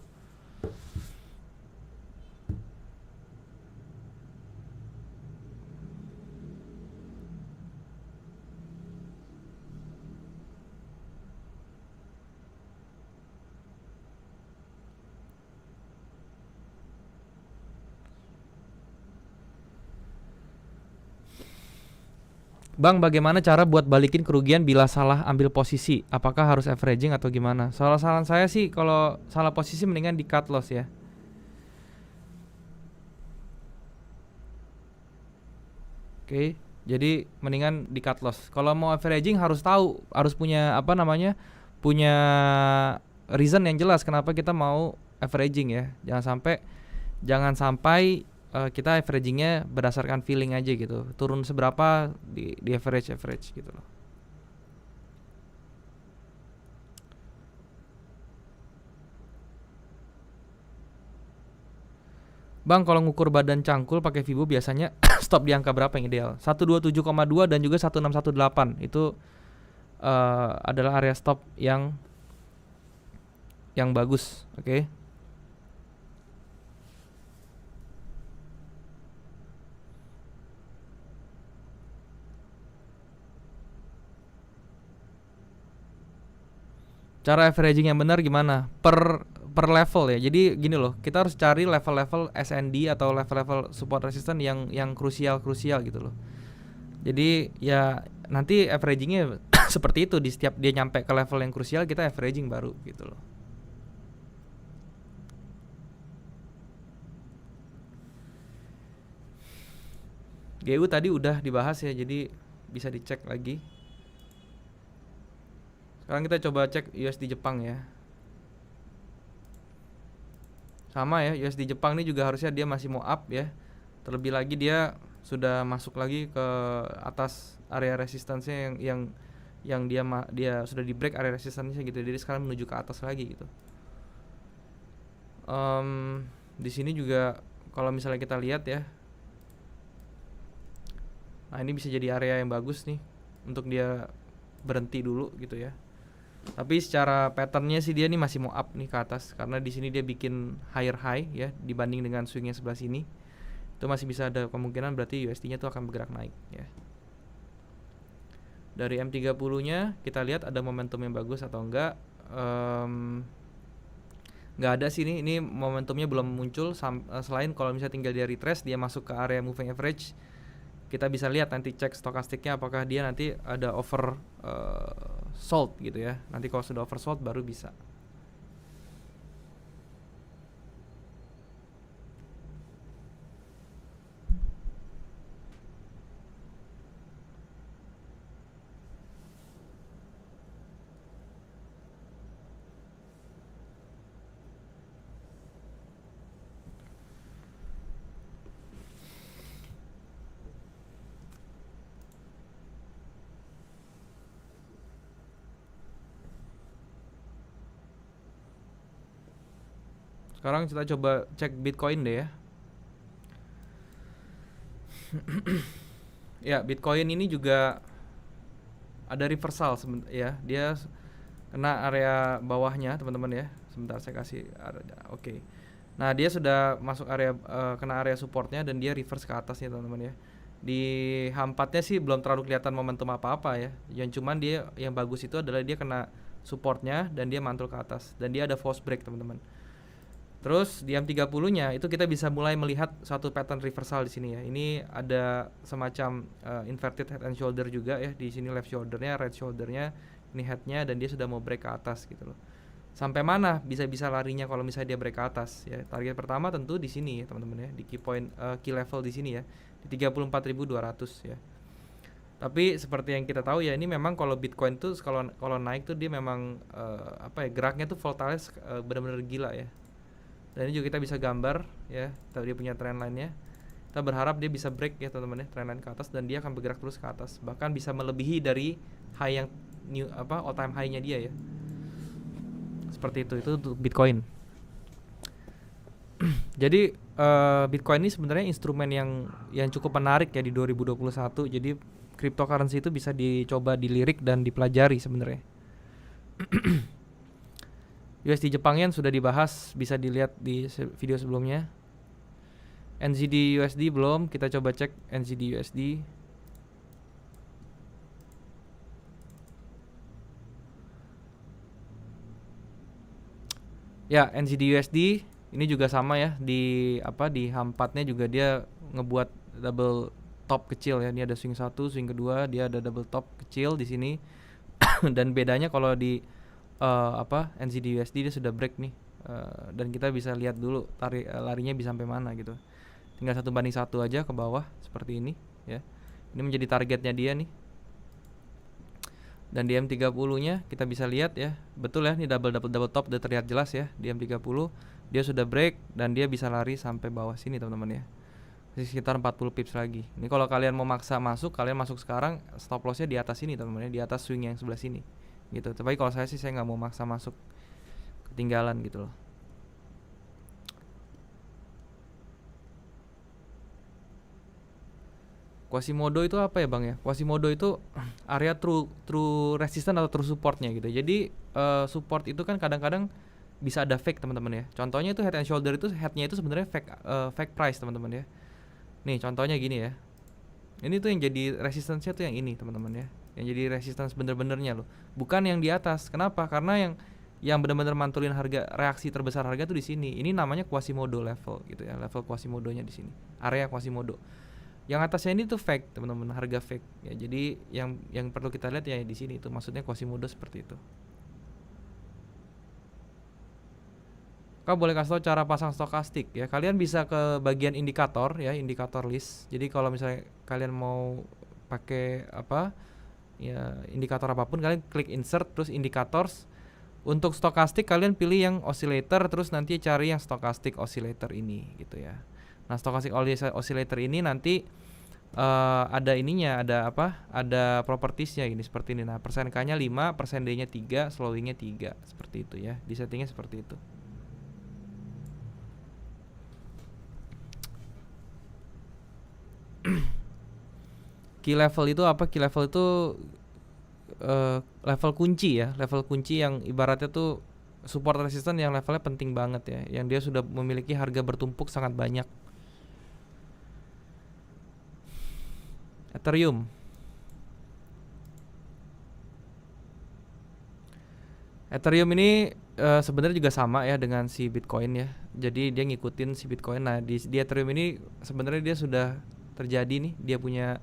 Bang, bagaimana cara buat balikin kerugian bila salah ambil posisi? Apakah harus averaging atau gimana? Saran saya sih kalau salah posisi mendingan di cut loss ya. Oke. Jadi mendingan di cut loss. Kalau mau averaging harus tahu, harus punya apa namanya? Punya reason yang jelas kenapa kita mau averaging ya. Jangan sampai kita averagingnya berdasarkan feeling aja gitu. Turun seberapa di average gitu loh. Bang, kalau ngukur badan cangkul pakai Vibo biasanya stop di angka berapa yang ideal? 127,2 dan juga 1618. Itu adalah area stop yang bagus, oke? Cara averaging yang benar gimana? Per level ya. Jadi gini loh, kita harus cari level-level SND atau level-level support resistance yang krusial gitu loh. Jadi ya nanti averagingnya seperti itu, di setiap dia nyampe ke level yang krusial kita averaging baru gitu loh. GU tadi udah dibahas ya, jadi bisa dicek lagi. Sekarang kita coba cek USD Jepang ya. Sama ya, USD Jepang ini juga harusnya dia masih mau up ya. Terlebih lagi dia sudah masuk lagi ke atas area resistansinya yang dia sudah di break area resistansinya gitu. Jadi sekarang menuju ke atas lagi gitu. Di sini juga kalau misalnya kita lihat ya, nah ini bisa jadi area yang bagus nih untuk dia berhenti dulu gitu ya. Tapi secara patternnya sih dia nih masih mau up nih ke atas, karena di sini dia bikin higher high ya dibanding dengan swingnya sebelah sini. Itu masih bisa ada kemungkinan berarti USD-nya tuh akan bergerak naik ya. Dari M30-nya kita lihat ada momentum yang bagus atau enggak. Nggak ada sih ini momentumnya belum muncul selain kalau misalnya tinggal dia retrace, dia masuk ke area moving average. Kita bisa lihat nanti cek stokastiknya apakah dia nanti ada over sold gitu ya. Nanti kalau sudah over sold baru bisa. Sekarang kita coba cek Bitcoin deh ya. Ya, Bitcoin ini juga ada reversal ya. Dia kena area bawahnya, teman-teman ya. Sebentar saya kasih oke. Nah, dia sudah masuk area kena area supportnya dan dia reverse ke atas ya, teman-teman ya. Di H4-nya sih belum terlalu kelihatan momentum apa-apa ya. Yang cuman dia yang bagus itu adalah dia kena supportnya dan dia mantul ke atas dan dia ada false break, teman-teman. Terus di M30-nya itu kita bisa mulai melihat satu pattern reversal di sini ya. Ini ada semacam inverted head and shoulder juga ya. Di sini left shouldernya, right shouldernya, ini headnya, dan dia sudah mau break ke atas gitu loh. Sampai mana bisa larinya kalau misalnya dia break ke atas ya. Target pertama tentu di sini ya, teman-teman ya. Di key level di sini ya. Di 34.200 ya. Tapi seperti yang kita tahu ya, ini memang kalau Bitcoin tuh kalau naik tuh dia memang geraknya tuh volatile benar-benar gila ya. Dan ini juga kita bisa gambar ya, dia punya trendline-nya. Kita berharap dia bisa break ya, teman-teman ya, trendline ke atas, dan dia akan bergerak terus ke atas. Bahkan bisa melebihi dari high yang all time high-nya dia ya. Seperti itu untuk Bitcoin. Jadi Bitcoin ini sebenarnya instrumen yang cukup menarik ya di 2021. Jadi cryptocurrency itu bisa dicoba dilirik dan dipelajari sebenarnya. USD Jepang Yen sudah dibahas, bisa dilihat di video sebelumnya. NZD USD belum, kita coba cek NZD USD. Ya, NZD USD ini juga sama ya, di H4-nya juga dia ngebuat double top kecil ya. Ini ada swing 1, swing kedua, dia ada double top kecil di sini. Dan bedanya kalau di NZD USD dia sudah break nih, dan kita bisa lihat dulu larinya bisa sampai mana gitu. Tinggal 1:1 aja ke bawah seperti ini ya. Ini menjadi targetnya dia nih. Dan di M30-nya kita bisa lihat ya, betul ya, ini double top udah terlihat jelas ya di M30. Dia sudah break dan dia bisa lari sampai bawah sini teman-teman ya. Masih sekitar 40 pips lagi. Ini kalau kalian mau maksa masuk, kalian masuk sekarang, stop lossnya di atas ini teman-teman ya, di atas swing yang sebelah sini gitu. Tapi kalau saya sih saya nggak mau maksa masuk, ketinggalan gitu loh. Quasimodo itu apa ya bang ya? Quasimodo itu area true resistance atau true supportnya gitu. Jadi support itu kan kadang-kadang bisa ada fake teman-teman ya. Contohnya itu head and shoulder itu headnya itu sebenarnya fake price teman-teman ya. Nih contohnya gini ya. Ini tuh yang jadi resistance-nya tuh yang ini teman-teman ya. Yang jadi resistance bener-benernya loh. Bukan yang di atas. Kenapa? Karena yang benar-benar mantulin harga, reaksi terbesar harga tuh di sini. Ini namanya Quasimodo level gitu ya. Level Quasimodonya di sini. Area Quasimodo. Yang atasnya ini tuh fake teman-teman, harga fake ya. Jadi yang perlu kita lihat ya di sini itu maksudnya Quasimodo seperti itu. Kau boleh kasih tau cara pasang stokastik ya. Kalian bisa ke bagian indikator ya, indikator list. Jadi kalau misalnya kalian mau pakai apa ya, indikator apapun, kalian klik insert terus indicators. Untuk stokastik kalian pilih yang oscillator, terus nanti cari yang stokastik oscillator ini gitu ya. Nah stokastik oscillator ini nanti ada ininya, ada apa, ada propertiesnya gini seperti ini. Nah persen K nya 5, persen D nya 3, slowingnya 3 seperti itu ya. Di settingnya seperti itu. Key level itu apa? Key level itu level kunci ya, level kunci yang ibaratnya tuh support resistance yang levelnya penting banget ya, yang dia sudah memiliki harga bertumpuk sangat banyak. Ethereum. Ethereum ini sebenarnya juga sama ya dengan si Bitcoin ya. Jadi dia ngikutin si Bitcoin. Nah di Ethereum ini sebenarnya dia sudah terjadi nih, dia punya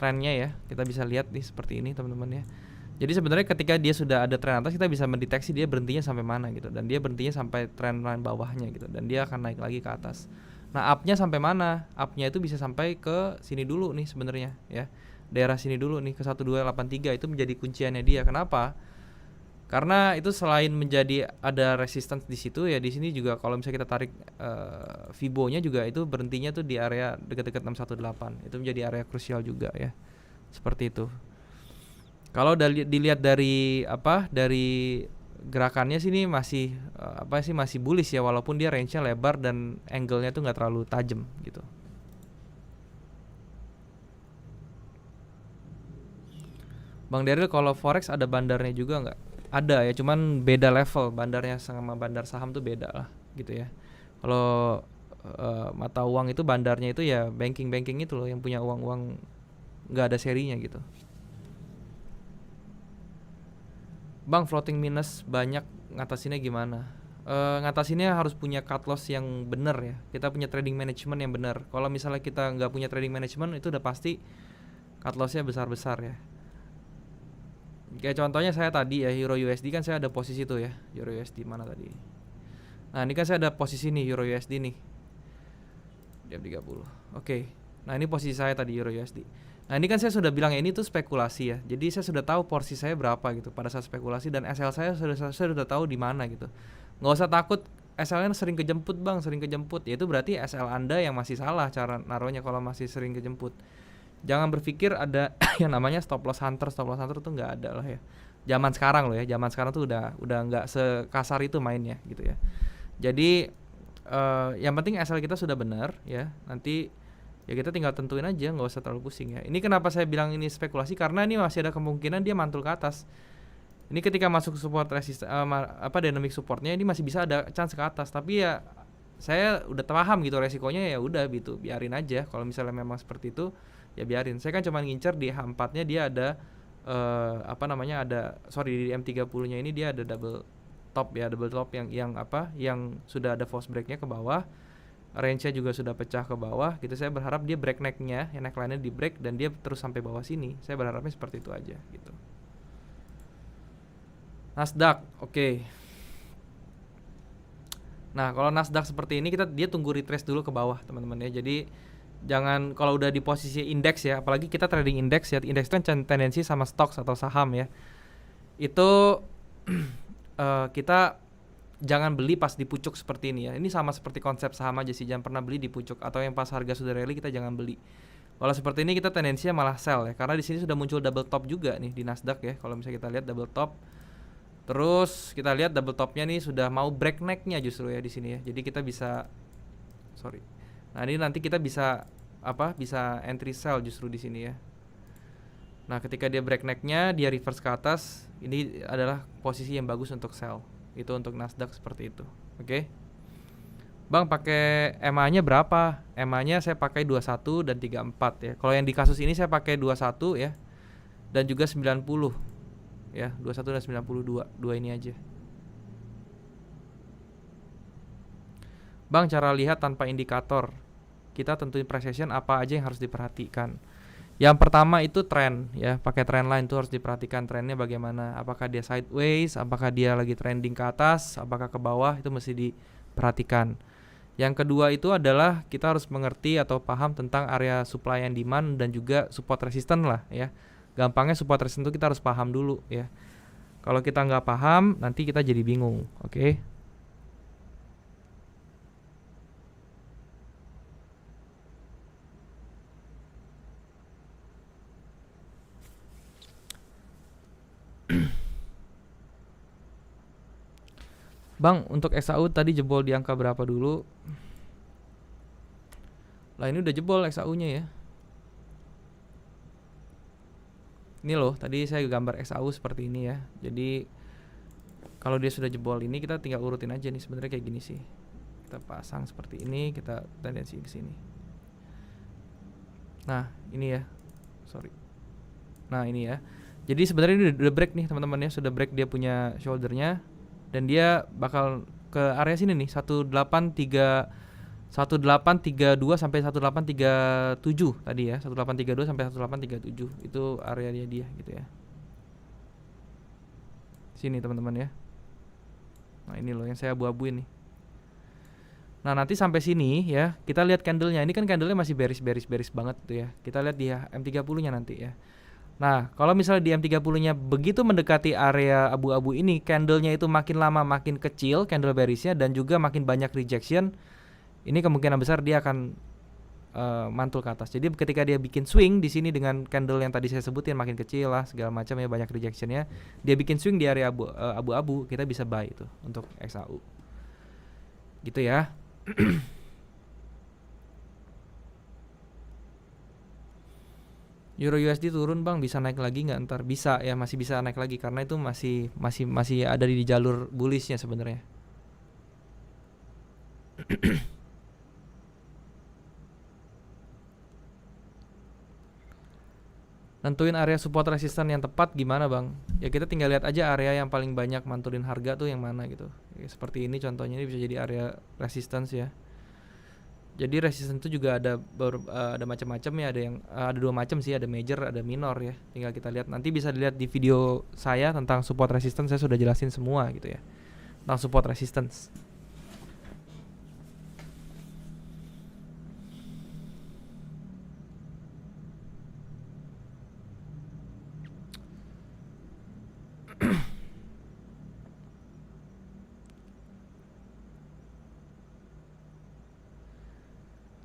trennya ya. Kita bisa lihat nih seperti ini teman-teman ya. Jadi sebenarnya ketika dia sudah ada tren atas, kita bisa mendeteksi dia berhentinya sampai mana gitu. Dan dia berhentinya sampai tren line bawahnya gitu. Dan dia akan naik lagi ke atas. Nah up-nya sampai mana? Up-nya itu bisa sampai ke sini dulu nih sebenarnya ya. Daerah sini dulu nih ke 1283 itu menjadi kunciannya dia. Kenapa? Karena itu selain menjadi ada resistance di situ ya, di sini juga kalau misalnya kita tarik Fibo-nya juga itu berhentinya tuh di area dekat-dekat 618. Itu menjadi area krusial juga ya. Seperti itu. Kalau dilihat dari dari gerakannya sini masih masih bullish ya, walaupun dia range-nya lebar dan angle-nya tuh nggak terlalu tajam gitu. Bang Daryl, kalau forex ada bandarnya juga nggak? Ada ya, cuman beda level. Bandarnya sama bandar saham tuh beda lah gitu ya. Kalau mata uang itu bandarnya itu ya banking itu loh, yang punya uang nggak ada serinya gitu. Bang, floating minus banyak, ngatasinnya gimana? Ngatasinnya harus punya cut loss yang benar ya. Kita punya trading management yang benar. Kalau misalnya kita nggak punya trading management, itu udah pasti cut lossnya besar-besar ya. Kayak contohnya saya tadi ya, Euro USD kan saya ada posisi tuh ya. Euro USD mana tadi? Nah ini kan saya ada posisi nih Euro USD nih di M30. Oke. Nah ini posisi saya tadi Euro USD. Nah ini kan saya sudah bilang ya, ini tuh spekulasi ya. Jadi saya sudah tahu porsi saya berapa gitu pada saat spekulasi, dan SL saya sudah tahu di mana gitu. Nggak usah takut SL-nya sering kejemput bang, sering kejemput. Ya itu berarti SL Anda yang masih salah cara naruhnya kalau masih sering kejemput. Jangan berpikir ada yang namanya stop loss hunter tuh nggak ada lah ya. Zaman sekarang loh ya, zaman sekarang tuh udah nggak sekasar itu mainnya gitu ya. Jadi yang penting SL kita sudah benar ya. Nanti ya kita tinggal tentuin aja, nggak usah terlalu pusing ya. Ini kenapa saya bilang ini spekulasi, karena ini masih ada kemungkinan dia mantul ke atas. Ini ketika masuk support resist dynamic supportnya, ini masih bisa ada chance ke atas. Tapi ya saya udah paham gitu resikonya, ya udah gitu, biarin aja. Kalau misalnya memang seperti itu ya biarin. Saya kan cuma ngincer di H4-nya dia ada di M30-nya ini dia ada double top yang sudah ada false break-nya ke bawah. Range-nya juga sudah pecah ke bawah gitu. Saya berharap dia break neck-nya, yang neckline-nya di break dan dia terus sampai bawah sini. Saya berharapnya seperti itu aja gitu. Nasdaq, oke. Nah, kalau Nasdaq seperti ini dia tunggu retrace dulu ke bawah, teman-teman ya. Jadi Jangan kalau udah di posisi indeks ya, apalagi kita trading indeks ya. Indeks itu kan tendensi sama stocks atau saham ya. Itu kita jangan beli pas di pucuk seperti ini ya. Ini sama seperti konsep saham aja sih, jangan pernah beli di pucuk atau yang pas harga sudah rally kita jangan beli. Kalau seperti ini kita tendensinya malah sell ya, karena di sini sudah muncul double top juga nih di Nasdaq ya. Kalau misalnya kita lihat double top, terus kita lihat double topnya nih sudah mau break necknya justru ya di sini ya. Jadi kita bisa Nah ini nanti kita bisa bisa entry sell justru di sini ya. Nah ketika dia break necknya, dia reverse ke atas, ini adalah posisi yang bagus untuk sell. Itu untuk Nasdaq seperti itu. Oke. Bang pakai EMA-nya berapa? EMA-nya saya pakai 21 dan 34 ya. Kalau yang di kasus ini saya pakai 21 ya. Dan juga 90 ya, 21 dan 92. Dua ini aja. Bang, cara lihat tanpa indikator. Kita tentuin price action apa aja yang harus diperhatikan. Yang pertama itu tren ya, pakai trend line itu harus diperhatikan trennya bagaimana. Apakah dia sideways, apakah dia lagi trending ke atas, apakah ke bawah, itu mesti diperhatikan. Yang kedua itu adalah kita harus mengerti atau paham tentang area supply and demand dan juga support resistance lah ya. Gampangnya support resistance itu kita harus paham dulu ya. Kalau kita nggak paham nanti kita jadi bingung, oke? Bang, untuk XAU tadi jebol di angka berapa dulu? Lah ini udah jebol XAU-nya ya. Ini loh, tadi saya gambar XAU seperti ini ya. Jadi kalau dia sudah jebol ini kita tinggal urutin aja nih, sebenarnya kayak gini sih. Kita pasang seperti ini, kita tendensi ke sini. Nah, ini ya. Nah, ini ya. Jadi sebenarnya ini udah break nih teman-teman ya, sudah break dia punya shouldernya. Dan dia bakal ke area sini nih 1832 sampai 1837 tadi ya, 1832 sampai 1837 itu area dia gitu ya. Sini teman-teman ya. Nah ini loh yang saya abu-abuin nih. Nah nanti sampai sini ya, kita lihat candlenya. Ini kan candlenya masih bearish banget tuh ya. Kita lihat di M30 nya nanti ya. Nah, kalau misalnya di M30-nya begitu mendekati area abu-abu ini, candlenya itu makin lama makin kecil, candle bearishnya, dan juga makin banyak rejection, ini kemungkinan besar dia akan mantul ke atas. Jadi ketika dia bikin swing di sini dengan candle yang tadi saya sebutin makin kecil lah, segala macam ya, banyak rejectionnya, dia bikin swing di area abu-abu, kita bisa buy itu untuk XAU. Gitu ya. Euro USD turun bang, bisa naik lagi nggak ntar? Bisa ya, masih bisa naik lagi karena itu masih ada di jalur bullishnya sebenarnya. Nentuin area support resistance yang tepat gimana bang? Ya kita tinggal lihat aja area yang paling banyak mantulin harga tuh yang mana gitu. Ya, seperti ini contohnya, ini bisa jadi area resistance ya. Jadi resistance itu juga ada macam-macam ya, ada dua macam sih, ada major, ada minor ya. Tinggal kita lihat, nanti bisa dilihat di video saya tentang support resistance, saya sudah jelasin semua gitu ya. Tentang support resistance.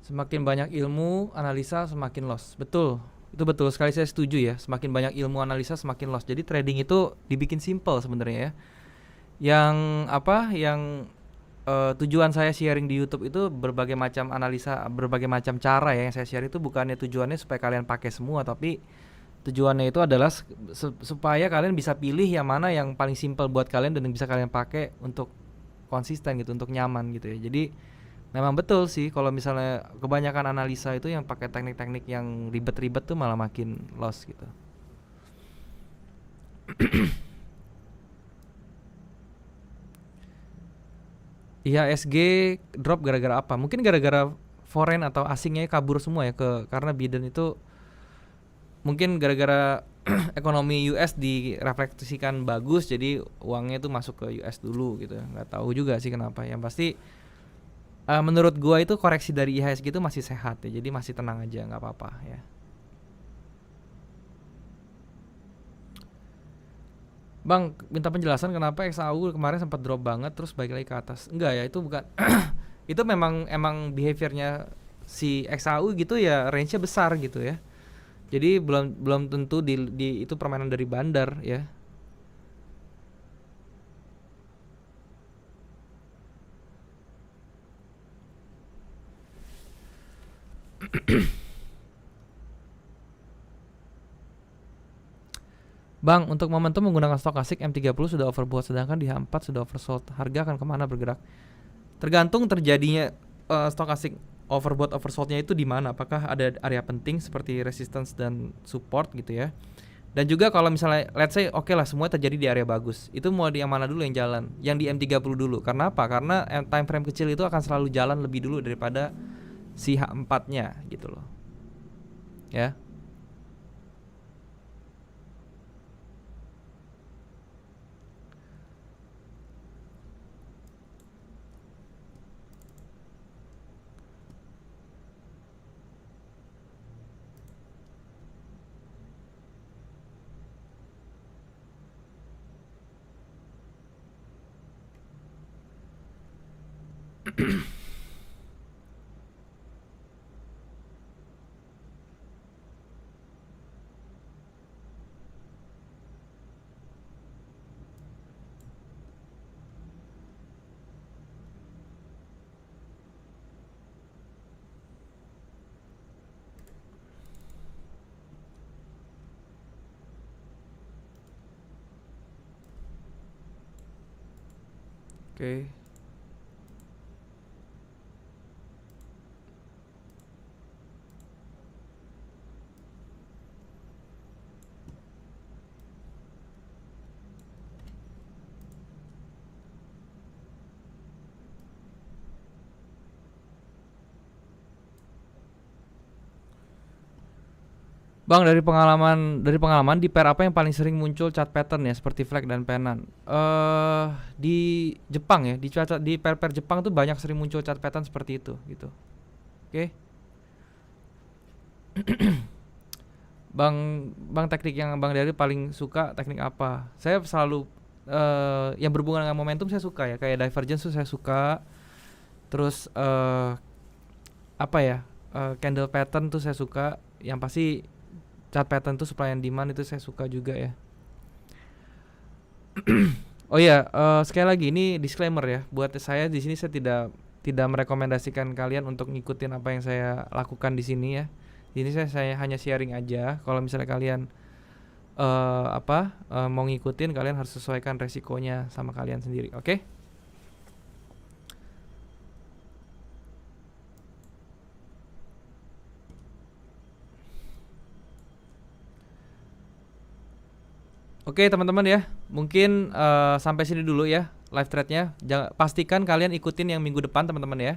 Semakin banyak ilmu analisa semakin loss. Betul. Itu betul sekali, saya setuju ya. Semakin banyak ilmu analisa semakin loss. Jadi trading itu dibikin simple sebenarnya ya. Yang tujuan saya sharing di YouTube itu berbagai macam analisa, berbagai macam cara ya yang saya share itu bukannya tujuannya supaya kalian pakai semua, tapi tujuannya itu adalah supaya kalian bisa pilih yang mana yang paling simple buat kalian dan yang bisa kalian pakai untuk konsisten gitu, untuk nyaman gitu ya. Jadi memang betul sih kalau misalnya kebanyakan analisa itu yang pakai teknik-teknik yang ribet-ribet tuh malah makin loss gitu. IHSG drop gara-gara apa? Mungkin gara-gara foreign atau asingnya kabur semua ya karena Biden itu mungkin gara-gara ekonomi US direfleksikan bagus, jadi uangnya tuh masuk ke US dulu gitu. Nggak tahu juga sih kenapa. Yang pasti menurut gua itu koreksi dari IHSG itu masih sehat ya, jadi masih tenang aja, nggak apa-apa ya. Bang, minta penjelasan kenapa XAU kemarin sempat drop banget terus balik lagi ke atas. Enggak ya, itu bukan itu emang behaviornya si XAU gitu ya, range-nya besar gitu ya. Jadi belum tentu di itu permainan dari bandar ya. Bang, untuk momentum menggunakan stokastik M30 sudah overbought sedangkan di H4 sudah oversold. Harga akan kemana bergerak? Tergantung terjadinya stokastik overbought oversoldnya itu di mana. Apakah ada area penting seperti resistance dan support gitu ya. Dan juga kalau misalnya let's say oke lah semua terjadi di area bagus. Itu mau di yang mana dulu yang jalan? Yang di M30 dulu. Karena apa? Karena time frame kecil itu akan selalu jalan lebih dulu daripada si H4-nya gitu loh. Ya. Oke. Bang, dari pengalaman di pair apa yang paling sering muncul chart pattern ya seperti flag dan pennant? Di Jepang ya, di pair-pair Jepang tuh banyak sering muncul chart pattern seperti itu gitu. Oke. Bang teknik yang Bang Dari paling suka teknik apa? Saya selalu yang berhubungan dengan momentum saya suka ya, kayak divergence tuh saya suka. Terus apa ya? Candle pattern tuh saya suka. Yang pasti chart pattern tuh supply and demand itu saya suka juga ya. Oh iya, sekali lagi ini disclaimer ya. Buat saya di sini saya tidak merekomendasikan kalian untuk ngikutin apa yang saya lakukan di sini ya. Ini saya hanya sharing aja. Kalau misalnya kalian mau ngikutin, kalian harus sesuaikan resikonya sama kalian sendiri, oke? Oke teman-teman ya, mungkin sampai sini dulu ya live threadnya. Pastikan kalian ikutin yang minggu depan teman-teman ya.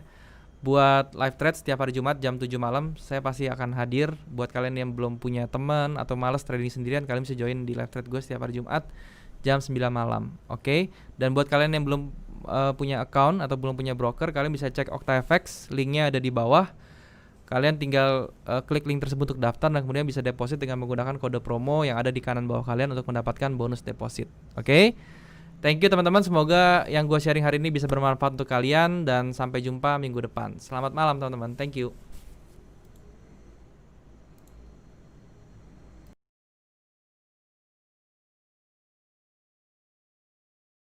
Buat live thread setiap hari Jumat jam 7 malam saya pasti akan hadir. Buat kalian yang belum punya teman atau malas trading sendirian, kalian bisa join di live thread gue setiap hari Jumat jam 9 malam. Oke. Dan buat kalian yang belum punya account atau belum punya broker, kalian bisa cek OctaFX, linknya ada di bawah. Kalian tinggal klik link tersebut untuk daftar dan kemudian bisa deposit dengan menggunakan kode promo yang ada di kanan bawah kalian untuk mendapatkan bonus deposit. Oke? Thank you teman-teman, semoga yang gue sharing hari ini bisa bermanfaat untuk kalian dan sampai jumpa minggu depan. Selamat malam teman-teman, thank you.